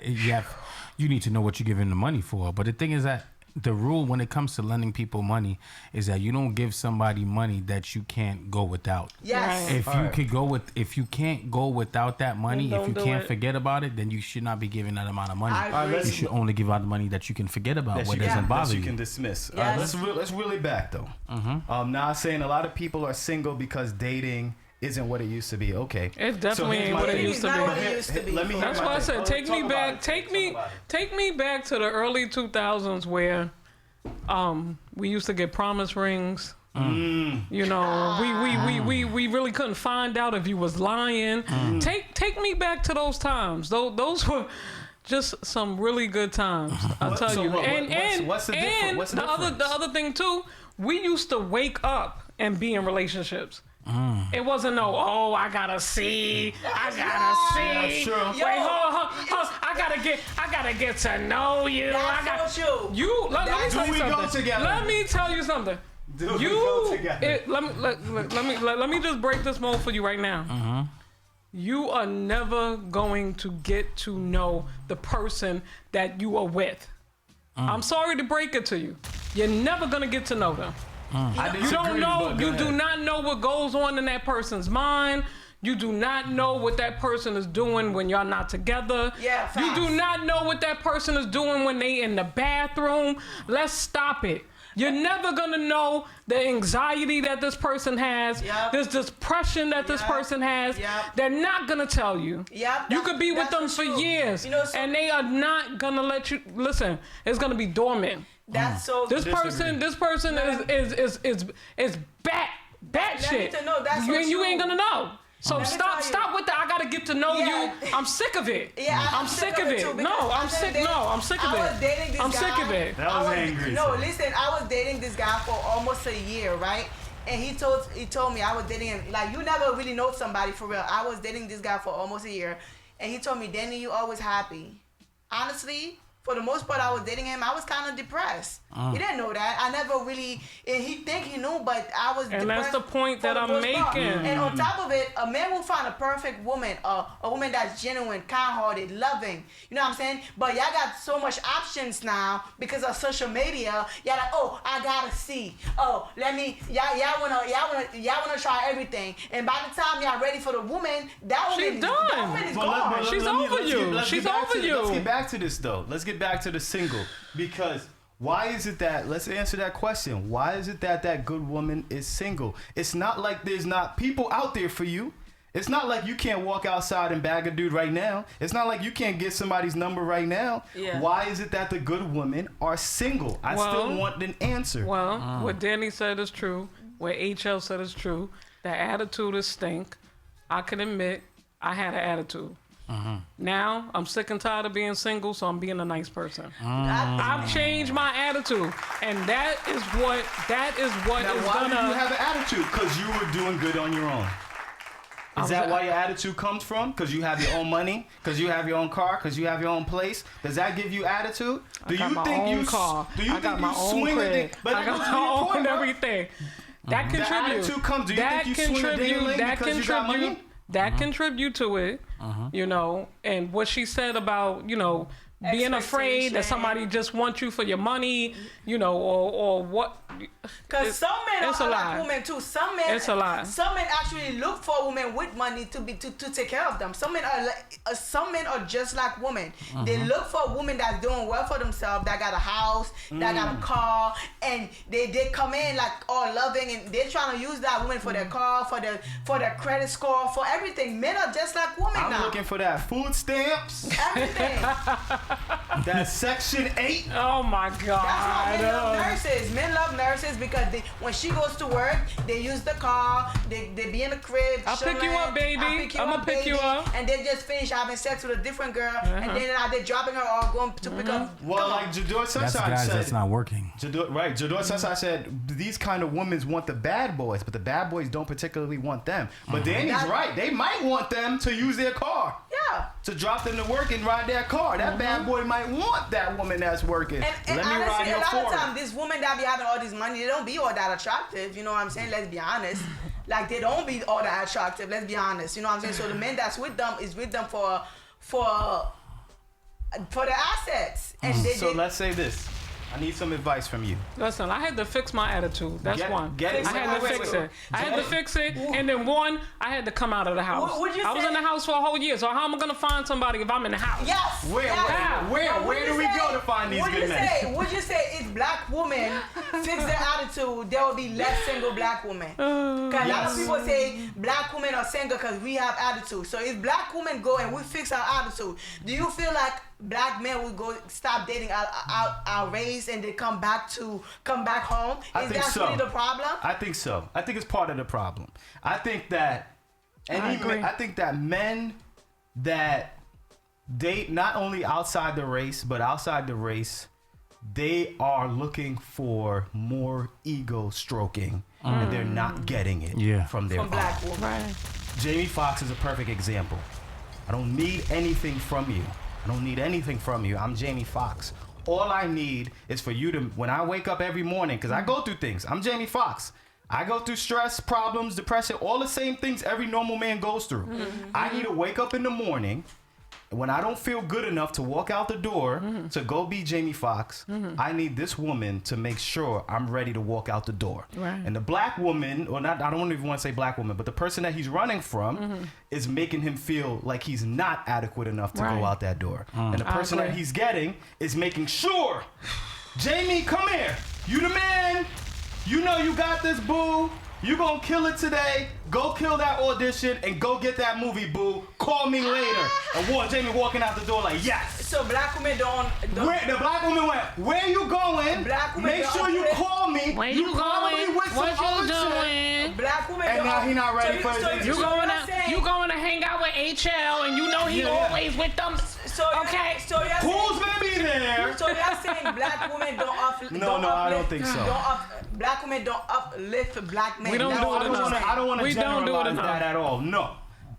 you need to know what you're giving the money for. But the thing is that the rule when it comes to lending people money is that you don't give somebody money that you can't go without. Yes. Right. If you can't go without that money, Then if you don't do can't it. forget about it, then you should not be giving that amount of money. I agree. You should only give out the money that you can forget about, That what you doesn't can, bother that you you. can dismiss. Yes. Let's really back though. Now I'm saying a lot of people are single because dating isn't what it used to be. Okay. It definitely here's ain't my what it thing. used to It's not be. what it used to be. Let me hear That's my why I thing. said take Talk me about back. it. Take me back to the early 2000s where we used to get promise rings. You know, we really couldn't find out if you was lying. Take me back to those times. Those were just some really good times. I'll tell you. What's the And difference? the other thing too, we used to wake up and be in relationships. It wasn't I gotta see. That's true. Wait, hold. I gotta get to know you. That's so true. Let me tell you we go something. together? Let me tell you something. Do we go together? Let me just break this mold for you right now. You are never going to get to know the person that you are with. I'm sorry to break it to you. You're never gonna get to know them. You don't know. You do not know what goes on in that person's mind. You do not know what that person is doing when y'all not together. Yeah, you do facts. not know what that person is doing when they in the bathroom. Let's stop it. You're never gonna know the anxiety that this person has. Yep. This depression that this Yep. person has. Yep. They're not gonna tell you. Yep, You could be with that's them so for true. years, You know, so- and they are not gonna let you listen. It's gonna be dormant. That's so. This person is bat Let me shit. to know, that's so you ain't true. gonna know. So Let me stop tell you. stop with that. I gotta get to know Yeah. you. I'm sick of it. Yeah, I'm sick of it. too, No, because I'm I sick. dated- No, I'm sick of I was it. dating this I'm guy. sick of it. That was angry. No, so. listen, I was dating this guy for almost a year, right? And he told me I was dating him. Like, you never really know somebody for real. I was dating this guy for almost a year, and he told me, Danny, you always happy. Honestly, for the most part, I was dating him. I was kind of depressed. He didn't know that. I never really, and he think he knew, but I was And depressed. that's the point for that the I'm most part. making. And on top of it, a man will find a perfect woman, a woman that's genuine, kind-hearted, loving. You know what I'm saying? But y'all got so much options now because of social media. Y'all like, oh, I gotta see. Oh, y'all wanna try everything. And by the time y'all ready for the woman, that woman done. That woman is Well, gone. She's over you. She's over you. Let's get back to this though. Let's get back to the single, because why is it that? Let's answer that question. Why is it that that good woman is single? It's not like there's not people out there for you. It's not like you can't walk outside and bag a dude right now. It's not like you can't get somebody's number right now. Yeah. Why is it that the good women are single? I still want an answer. Well, what Danny said is true. What HL said is true. The attitude is stink. I can admit I had an attitude. Now I'm sick and tired of being single, so I'm being a nice person. I've changed my attitude, and that is what Now, is why gonna. do you have an attitude? Because you were doing good on your own. Is that why your attitude comes from? Because you have your own money? Because you have your own car? Because you have your own place? Does that give you attitude? Do I got you my think own you car. Do you I got think my you own swing crib. it? But I got my own everything. That The contributes. attitude comes. Do you think you swing a ding-a-ling because you got money? That contribute to it, you know, and what she said about, you know, being afraid that Expectation. somebody just wants you for your money, you know, or what. Because some men it's a are lie. like women too. Some men, It's a lie. Some men actually look for women with money to take care of them. Some men are just like women. They look for a woman that's doing well for themselves, that got a house, that got a car, and they come in like all loving, and they're trying to use that woman for their car, for their credit score, for everything. Men are just like women I'm now. looking for that food stamps, Everything. that Section 8. Oh my That's God. why men love nurses. Men love nurses because when she goes to work, they use the car, they be in the crib. I'll pick you up, baby. I'ma pick you up. And they just finish having sex with a different girl, and then they're dropping her or going to pick up. Well, Come like on. Jador That's Sunshine guys said. that's not working. Jador Sunshine said these kind of women want the bad boys, but the bad boys don't particularly want them. But Danny's right. They might want them to use their car. Yeah. To drop them to work and ride their car. That bad boy might want that woman that's working. And Let me ride honestly, a her lot of for times, these women that be having all this money, they don't be all that attractive. You know what I'm saying? Let's be honest. Like, they don't be all that attractive. Let's be honest. You know what I'm saying? So the man that's with them is with them for the assets. And So let's say this. I need some advice from you. Listen, I had to fix my attitude. That's one. Get it. I had to fix it. I had to fix it, and then one, I had to come out of the house. Would you I was say- in the house for a whole year, so how am I gonna find somebody if I'm in the house? Yes. Where do we go to find these good men? Would you say if black women fix their attitude, there will be less single black women? Because a lot of people say black women are single because we have attitude. So if black women go and we fix our attitude, do you feel like black men will go stop dating our race and they come back home? I Is think that so. really the problem? I think so. I think it's part of the problem. I think that agree. I think that men that date not only outside the race but outside the race, they are looking for more ego stroking and they're not getting it from their Black partner. women. Right. Jamie Foxx is a perfect example. I don't need anything from you. I don't need anything from you. I'm Jamie Foxx. All I need is for you to, when I wake up every morning, because I go through things. I'm Jamie Foxx. I go through stress, problems, depression, all the same things every normal man goes through. I need to wake up in the morning. When I don't feel good enough to walk out the door to go be Jamie Foxx, I need this woman to make sure I'm ready to walk out the door. Right. And the black woman, or not, I don't even want to say black woman, but the person that he's running from is making him feel like he's not adequate enough to go out that door. And the person that he's getting is making sure, Jamie, come here. You the man. You know you got this, boo. You gonna kill it today. Go kill that audition and go get that movie, boo. Call me later. And Jamie walking out the door like, yes. So black women don't Where, the black woman went, where you going? Black women Make don't sure you operate. call me. Where you probably going? with What some you other chick. doing? black women And don't now he not ready for his You interview. going to hang out with HL and you know he Yeah. always with them. So Okay. So you're Who's gonna be there? So you're saying black women don't uplift? No, I don't think so. Black women don't uplift black men. We don't That's do what it I'm enough. saying. I don't want to We don't do it generalize enough. that at all. No.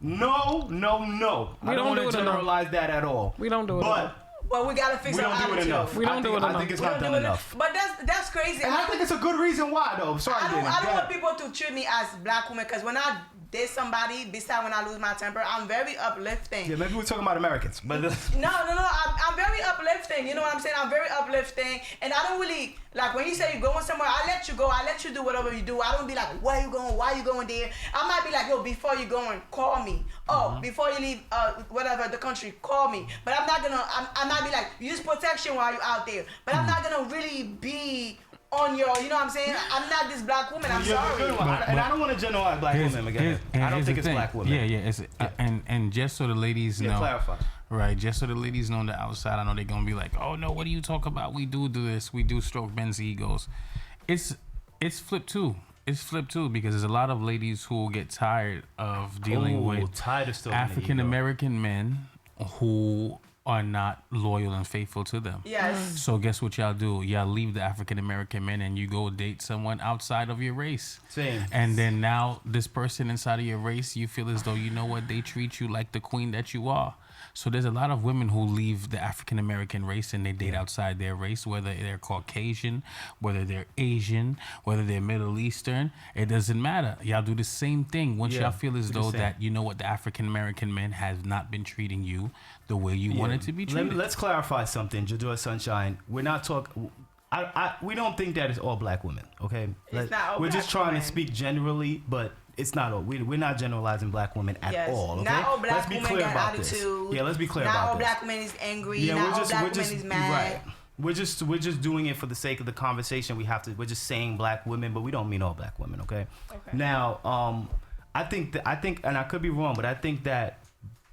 I don't don't want do to it enough. generalize that at all. We don't do it But enough. Well, we gotta fix we our don't do it attitude. enough. We don't do it I enough. think it's We not don't done do it enough. But that's crazy. And I think it's a good reason why, though. Sorry, I Dana. don't Go want ahead. people to treat me as black women because when I date somebody, besides when I lose my temper, I'm very uplifting. Yeah, maybe we're talking about Americans, but No, I'm very uplifting. You know what I'm saying? I'm very uplifting, and I don't really like when you say you're going somewhere. I let you go. I let you do whatever you do. I don't be like, where you going? Why you going there? I might be like, yo, before you going, call me. Oh, before you leave, whatever the country, call me. But I'm not gonna. I might be like, use protection while you're out there. But I'm not gonna really be on your. You know what I'm saying? I'm not this black woman. I'm You're the sorry. good one. And I don't want to generalize black women again. I don't think it's black women. Yeah. And just so the ladies know, clarify. right? Just so the ladies know on the outside, I know they're gonna be like, "Oh no, what do you talk about? We do this. We do stroke men's egos." It's flipped too. It's flipped too because there's a lot of ladies who will get tired of dealing with tired of stroking the African American men who are not loyal and faithful to them. Yes. So guess what y'all do? Y'all leave the African American men and you go date someone outside of your race. Same. And then now this person inside of your race, you feel as though, you know what, they treat you like the queen that you are. So there's a lot of women who leave the African American race and they date outside their race, whether they're Caucasian, whether they're Asian, whether they're Middle Eastern. It doesn't matter. Y'all do the same thing. Once y'all feel as though that, you know what, the African American men have not been treating you the way you wanted to be treated. Let's clarify something, Jadua Sunshine. We're not talking. We don't think that it's all black women. Okay, It's not all we're just black trying women. to speak generally, but it's not all. We're not generalizing black women at Yes. all. Okay, Not all black let's be women clear got about attitude. this. Yeah, let's be clear Not about all this. black women is angry. Yeah, not all black we're just women is mad. right. We're just doing it for the sake of the conversation. We're just saying black women, but we don't mean all black women. Okay. Now, I think, and I could be wrong, but I think that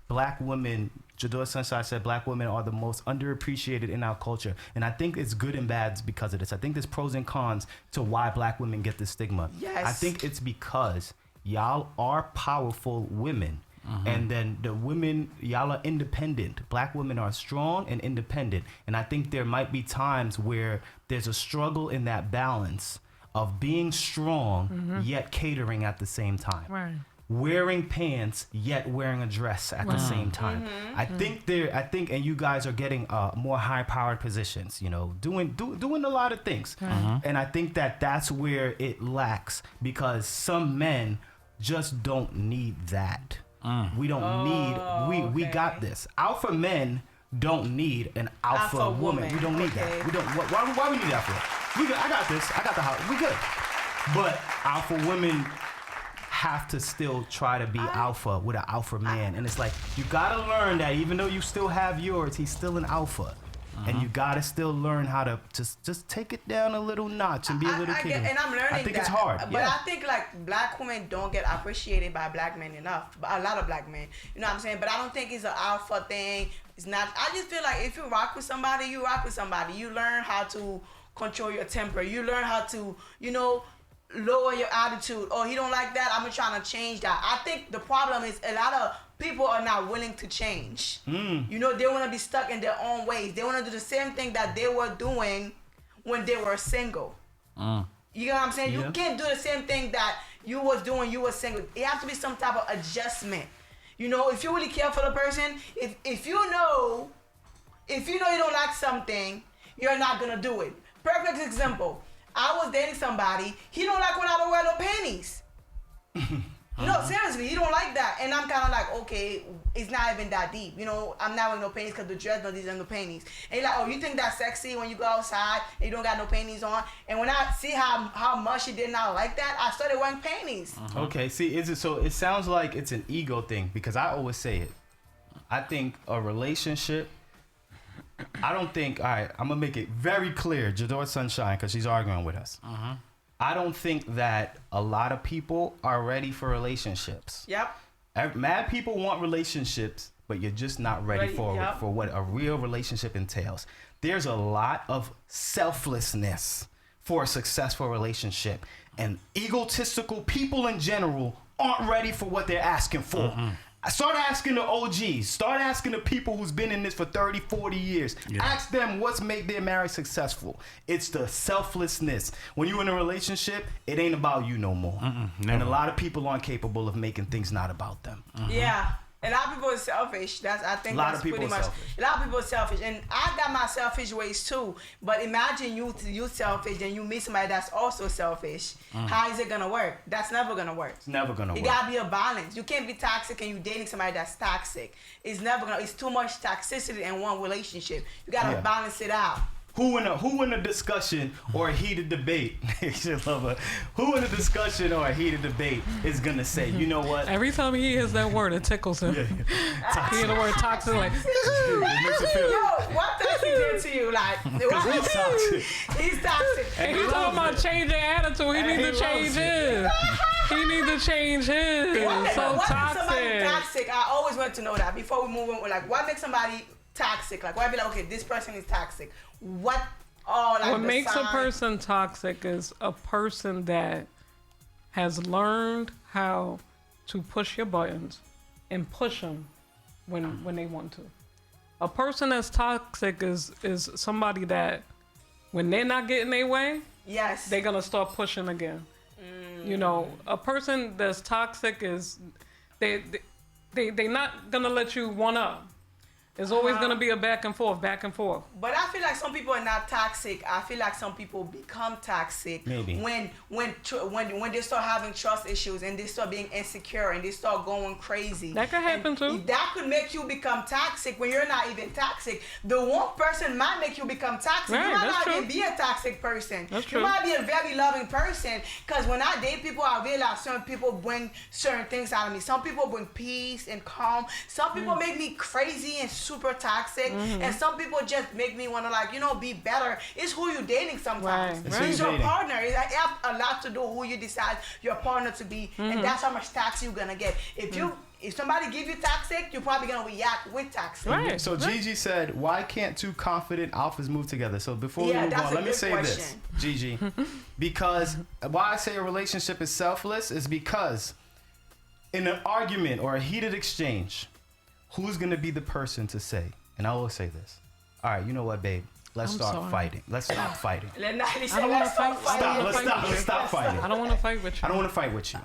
black women. Jador Sunshine said black women are the most underappreciated in our culture. And I think it's good and bad because of this. I think there's pros and cons to why black women get this stigma. Yes. I think it's because y'all are powerful women. And then the women, y'all are independent. Black women are strong and independent. And I think there might be times where there's a struggle in that balance of being strong yet catering at the same time. Right. Wearing pants yet wearing a dress at the same time. I think and you guys are getting more high powered positions, you know, doing a lot of things. And I think that's where it lacks because some men just don't need that. We don't need we got this. Alpha men don't need an alpha woman. We don't need that. We don't why we need that for? We good. I got this. I got the house. We good. But alpha women have to still try to be alpha with an alpha man. And it's like, you gotta learn that even though you still have yours, he's still an alpha. And you gotta still learn how to just take it down a little notch and be a little kid. And I'm learning I think that. it's hard. But I think like black women don't get appreciated by black men enough. But a lot of black men. You know what I'm saying? But I don't think it's an alpha thing. It's not. I just feel like if you rock with somebody, you rock with somebody. You learn how to control your temper. You learn how to, you know, lower your attitude. Oh, he don't like that, I'm trying to change that. I think the problem is a lot of people are not willing to change. You know, they want to be stuck in their own ways. They want to do the same thing that they were doing when they were single. You know what I'm saying? Yeah. You can't do the same thing that you was doing you were single. It has to be some type of adjustment. You know, if you really care for the person, if you know if you know you don't like something, you're not gonna do it. Perfect example. I was dating somebody. He don't like when I don't wear no panties. No, seriously, he don't like that. And I'm kind of like, okay, it's not even that deep. You know, I'm not wearing no panties because the dress don't deserve no panties. And he's like, oh, you think that's sexy when you go outside and you don't got no panties on? And when I see how much he did not like that, I started wearing panties. Okay, see, is it so? It sounds like it's an ego thing because I always say it. I think a relationship. I don't think. All right, I'm gonna make it very clear, Jador Sunshine, because she's arguing with us. I don't think that a lot of people are ready for relationships. Yep. Mad people want relationships, but you're just not ready for what a real relationship entails. There's a lot of selflessness for a successful relationship, and egotistical people in general aren't ready for what they're asking for. Start asking the OGs. Start asking the people who's been in this for 30, 40 years. Yeah. Ask them what's made their marriage successful. It's the selflessness. When you're in a relationship, it ain't about you no more. And a lot of people aren't capable of making things not about them. Yeah. A lot of people are selfish. I think that's pretty much. A lot of people are selfish, and I got my selfish ways too. But imagine you selfish, and you meet somebody that's also selfish. How is it gonna work? That's never gonna work. It's never gonna work. It gotta be a balance. You can't be toxic and you dating somebody that's toxic. It's never gonna. It's too much toxicity in one relationship. You gotta balance it out. Who in a discussion or a heated debate, who in a discussion or a heated debate is gonna say, you know what? Every time he hears that word, it tickles him. He hears the word toxic, like. It makes him feel. Yo, what does he do to you? Like, he's toxic. He's toxic. And he's talking about changing attitude. He needs to change his. He needs to change his. What makes somebody toxic. toxic? I always want to know that before we move on. Like, what makes somebody toxic? Like, why be like, okay, this person is toxic. What makes a person toxic is a person that has learned how to push your buttons and push them when they want to. A person that's toxic is somebody that when they're not getting their way, they're gonna start pushing again. You know, a person that's toxic is they not gonna let you one up. There's always going to be a back and forth. But I feel like some people are not toxic. I feel like some people become toxic when they start having trust issues and they start being insecure and they start going crazy. That could happen too. That could make you become toxic when you're not even toxic. The one person might make you become toxic. Right, you might not true. even be a toxic person. That's true. You might be a very loving person. Because when I date people, I realize certain people bring certain things out of me. Some people bring peace and calm. Some people make me crazy and super toxic, and some people just make me want to, like, you know, be better. It's who you're dating sometimes. Right. It's your partner. It has a lot to do who you decide your partner to be, and that's how much toxic you're gonna get. If somebody give you toxic, you're probably gonna react with toxic. Right. So Gigi said, why can't two confident alphas move together? So before we move on, let me say this, Gigi, because why I say a relationship is selfless is because in an argument or a heated exchange, who's going to be the person to say, and I always say this, all right, you know what, babe? Let's start fighting. Let's stop fighting. I don't want to fight. Let's stop fighting. I don't want to fight with you. I don't want to fight with you.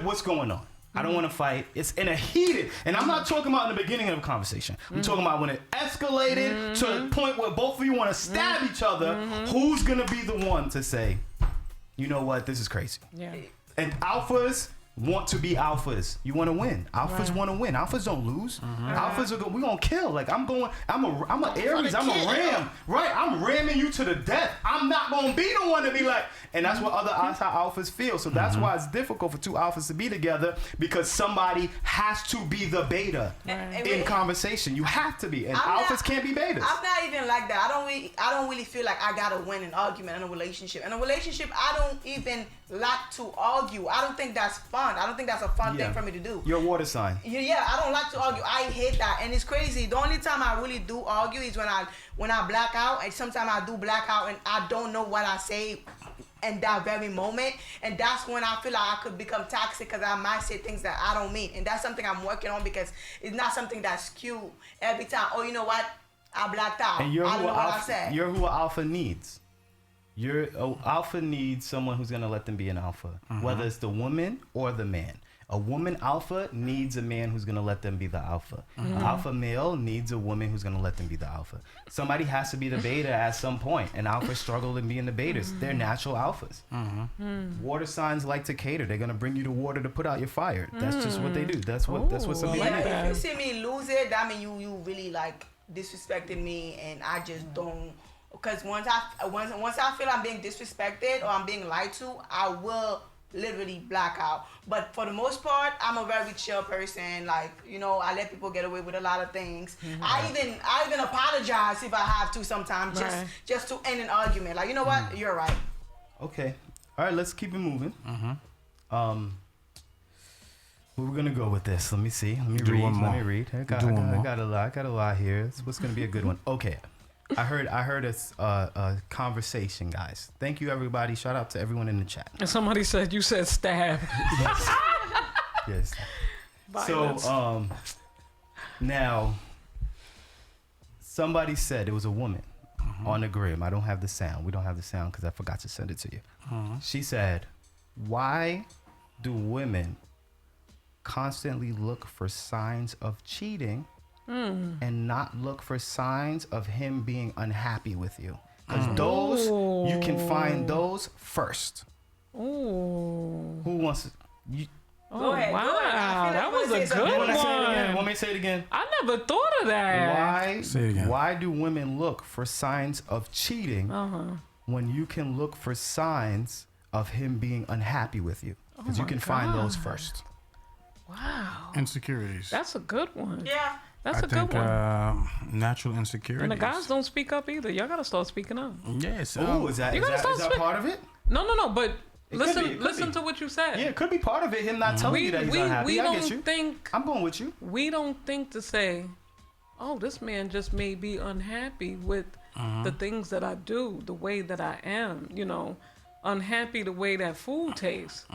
What's going on? I don't want to fight. It's in a heated, and I'm not talking about in the beginning of a conversation. I'm talking about when it escalated to the point where both of you want to stab each other. Who's going to be the one to say, you know what, this is crazy? Yeah. And alphas want to be alphas. You want to win. Alphas want to win. Alphas don't lose. Alphas are we gonna kill. Like I'm a Aries. I'm a Ram. Right. I'm ramming you to the death. I'm not gonna be the one to be like. And that's what other alphas feel. So that's why it's difficult for two alphas to be together, because somebody has to be the beta in conversation. You have to be. And alphas can't be betas. I'm not even like that. I don't really feel like I gotta win an argument in a relationship. In a relationship, I don't even like to argue. I don't think that's fun. I don't think that's a fun thing for me to do. You're a water sign. Yeah, I don't like to argue. I hate that, and it's crazy. The only time I really do argue is when I black out, and sometimes I do black out and I don't know what I say in that very moment, and that's when I feel like I could become toxic, because I might say things that I don't mean, and that's something I'm working on, because it's not something that's skewed every time. Oh, you know what? I blacked out. And I don't know what I said. You're who an alpha needs. Alpha needs someone who's gonna let them be an alpha, whether it's the woman or the man. A woman alpha needs a man who's gonna let them be the alpha. An alpha male needs a woman who's gonna let them be the alpha. Somebody has to be the beta at some point. And alphas struggle in being the betas. They're natural alphas. Water signs like to cater. They're gonna bring you the water to put out your fire. That's just what they do. That's what somebody like needs. that. If you see me lose it, that means you really like disrespected me, and I just don't. Because once I feel I'm being disrespected or I'm being lied to, I will literally black out. But for the most part, I'm a very chill person. Like, you know, I let people get away with a lot of things. I even apologize if I have to sometimes, just to end an argument. Like, you know what? You're right. Okay. All right, let's keep it moving. Where we're gonna go with this? Let me see. Let me read. I got a lot here. What's gonna be a good one? Okay. I heard a conversation, guys. Thank you, everybody. Shout out to everyone in the chat. And somebody said you said stab. Yes. Violence. So now somebody said it was a woman on the gram. I don't have the sound. We don't have the sound because I forgot to send it to you. She said, "Why do women constantly look for signs of cheating and not look for signs of him being unhappy with you? Because those, you can find those first." Ooh. Who wants to? You, Oh, ahead, wow. go ahead. I feel like That was we'll a say good something. Want me to say it again? one. I never thought of that. Say it again. Why do women look for signs of cheating when you can look for signs of him being unhappy with you? Because you can find those first. Wow. Insecurities. That's a good one. Yeah. That's I a think good one. natural insecurities. And the guys don't speak up either. Y'all gotta start speaking up. Yes. Oh, is that You gotta start speak- part of it? No. But It could listen, be, it could listen be. to what you said. Yeah, it could be part of it. Him not telling you that he's unhappy. we I don't get you. think I'm going with you. we don't think to say, oh, this man just may be unhappy with the things that I do, the way that I am, you know, unhappy the way that food tastes,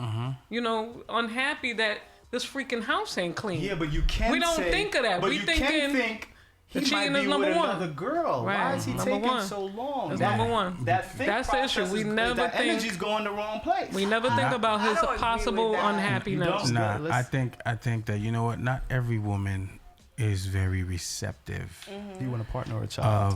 you know, unhappy that this freaking house ain't clean. Yeah, but you can't. We don't say, think of that. But We you thinking can think the he might cheating be is number with one. another girl. Why Right, is he number taking one. so long? That's number one. That think That's the issue. process We is- never that think- energy's going the wrong place. We never think about his I don't agree possible with that. unhappiness. You Nah, Let's- I think that, you know what? Not every woman is very receptive Do you want a partner or a child?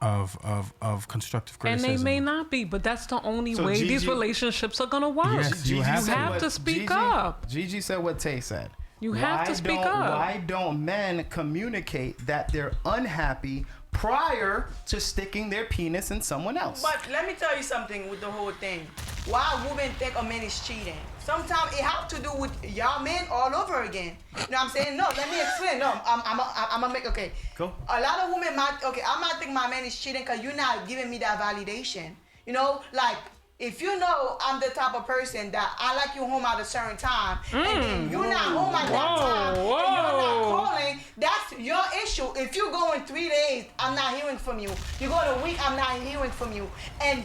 of constructive And criticism. they may not be, but that's the only So way Gigi- these relationships are gonna work. Yes, you have said to. what- to speak Gigi- up. Gigi said what Tay said. You have to speak up. Why don't men communicate that they're unhappy prior to sticking their penis in someone else? But let me tell you something with the whole thing. Why women think a man is cheating? Sometimes it has to do with y'all men all over again. You know what I'm saying? No, let me explain. No, I'm gonna make, okay. Go. A lot of women might, okay, I might think my man is cheating because you're not giving me that validation. You know, like, if you know I'm the type of person that I like you home at a certain time, and then you're not home at that time, and you're not calling, that's your issue. If you're going 3 days, I'm not hearing from you. You go a week, I'm not hearing from you. And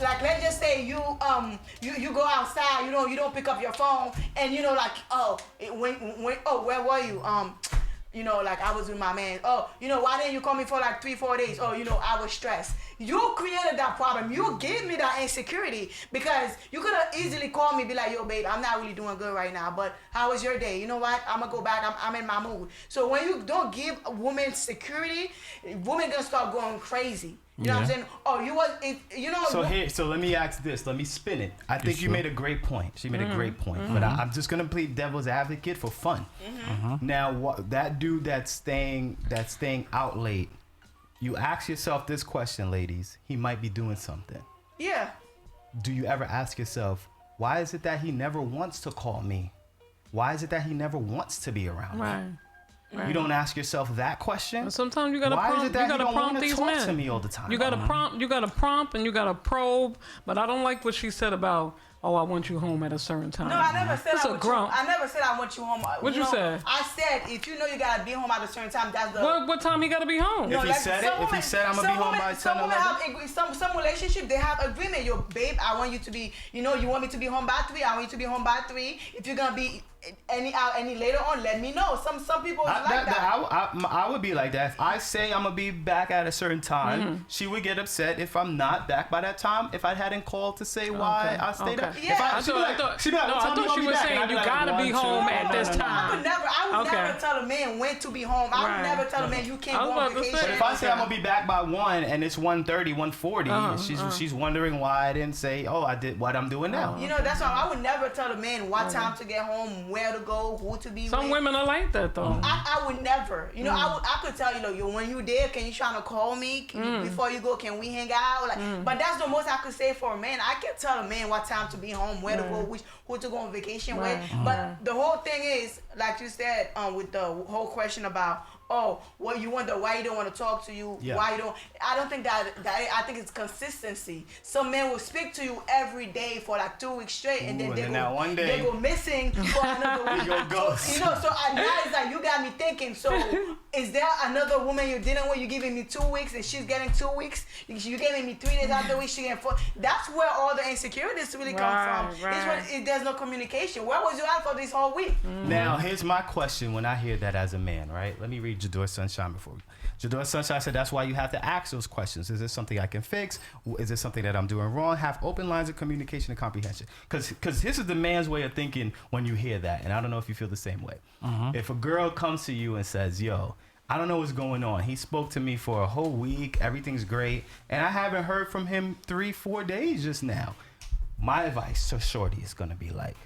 like, let's just say you go outside, you know, you don't pick up your phone, and you know, like, where were you? You know, like, I was with my man. Oh, you know, why didn't you call me for like 3-4 days? Oh, you know, I was stressed. You created that problem. You gave me that insecurity because you could have easily called me, be like, yo, babe, I'm not really doing good right now, but how was your day? You know what? I'm gonna go back. I'm in my mood. So when you don't give a woman security, women gonna start going crazy. You know what I'm saying? Oh, So let me ask this. Let me spin it. I think you made a great point. She made a great point. But I'm just gonna play devil's advocate for fun. Now, that dude that's staying out late, you ask yourself this question, ladies. He might be doing something. Yeah. Do you ever ask yourself, why is it that he never wants to call me? Why is it that he never wants to be around me? Right. You don't ask yourself that question. And sometimes you gotta Why is prompt. it that You he gotta don't prompt wanna these talk men. to me all the time? You gotta prompt. You gotta prompt, and you gotta probe. But I don't like what she said about, oh, I want you home at a certain time. No, I never said It's I a want grump. you. I never said I want you home. What'd you say? I said if you know you gotta be home at a certain time, that's the. What time he gotta be home? If he said it, if he said I'm gonna be home by 10, some women 11. have some relationship they have agreement. Yo, babe, I want you to be. You know, you want me to be home by 3. I want you to be home by 3. If you're gonna be any later on, let me know. Some people is like that. I would be like that. If I say I'm gonna be back at a certain time, she would get upset if I'm not back by that time. If I hadn't called to say why I stayed Yeah. Yeah. She be like, no, what I time thought she gonna be was back? saying And I'd be you like, gotta be 1, 2. home at this I would time. never Okay. tell a man when to be home. I would Right. never tell a man you can't I was go on about to say. vacation. But if I say I'm gonna be back by 1 and it's 1:30, 1:40, she's wondering why I didn't say, oh, I did what I'm doing now. You know, that's why I would never tell a man what time to get home, where to go, who to be Some with. women are like that though. I would never. You know, I could tell you, when you there, can you trying to call me before you go? Can we hang out? Like, but that's the most I could say for a man. I can tell a man what time to be home, where to go, who to go on vacation with. But the whole thing is, like you said, with the whole question about, oh, well, you wonder why you don't want to talk to you, why you don't. I don't think that I think it's consistency. Some men will speak to you every day for like 2 weeks straight, and then they go missing for another week. Go ghost. You know, so now it's like you got me thinking. So is there another woman you're dealing with? You're giving me 2 weeks, and she's getting 2 weeks. You're giving me 3 days after week, she getting 4. That's where all the insecurities really come from. Right. It's when there's no communication. Where was you at for this whole week? Now, here's my question when I hear that as a man, right? Let me read Jador Sunshine before we. Jador Sunshine said that's why you have to ask those questions. Is this something I can fix? Is this something that I'm doing wrong? Have open lines of communication and comprehension. Because this is the man's way of thinking when you hear that. And I don't know if you feel the same way. If a girl comes to you and says, yo, I don't know what's going on. He spoke to me for a whole week. Everything's great. And I haven't heard from him 3-4 days just now. My advice to Shorty is going to be like,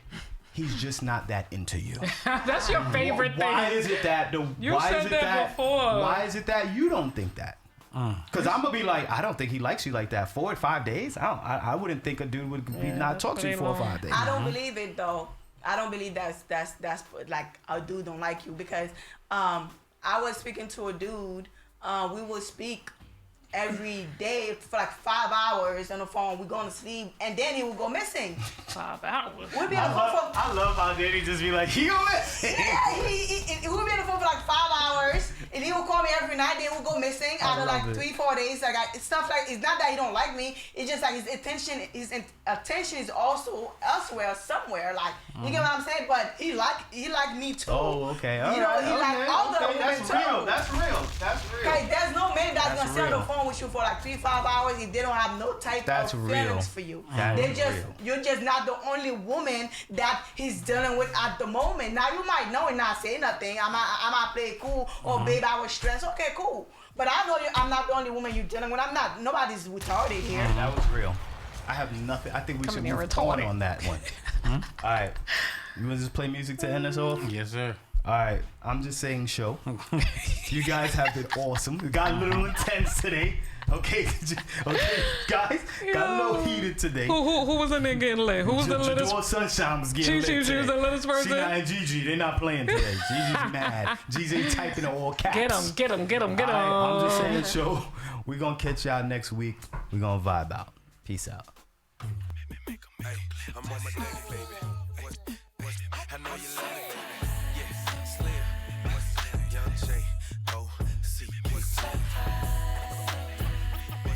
he's just not that into you. That's your favorite thing. Why is it that You said that before. Why is it that you don't think that? Because I'm gonna be like, I don't think he likes you like that. 4 or 5 days. I wouldn't think a dude would be not talk to you 4 or 5 days. I don't believe it though. I don't believe that's like a dude don't like you, because I was speaking to a dude. We would speak every day for like 5 hours on the phone. We going to sleep, and then he would go missing. 5 hours. We'd be on the phone for. I love how Danny just be like, he go missing. Yeah, he would be on the phone for like 5 hours, and he would call me every night. Then he would go missing after like 3-4 days. Like it's stuff like, it's not that he don't like me. It's just like his attention is also elsewhere, somewhere. Like you get what I'm saying? But he like me too. Oh, okay. You know, he like all the women That's too. real. That's real. Okay, there's no man that's gonna stay on the real. phone with you for like 3-5 hours if they don't have no type That's of real. feelings for you. That They is just real. You're just not the only woman that he's dealing with at the moment. Now you might know and not say nothing. I might play it cool, or babe, I was stressed. Okay, cool. But I know I'm not the only woman you're dealing with. I'm not. Nobody's retarded here. That was real. I have nothing. I think we should move on that one. All right. You want to just play music to end us off? Yes, sir. All right, I'm just saying, show. You guys have been awesome. It got a little intense today. Okay, guys, got a little heated today. Who was in there getting lit? Who was the littest? Jador Sunshine was getting lit She today. was the littest person? She and Gigi, they're not playing today. Gigi's mad. Gigi typing in all caps. Get him. All right, I'm just saying, show. We're going to catch y'all next week. We're going to vibe out. Peace out. I'm on my day, baby. I know you like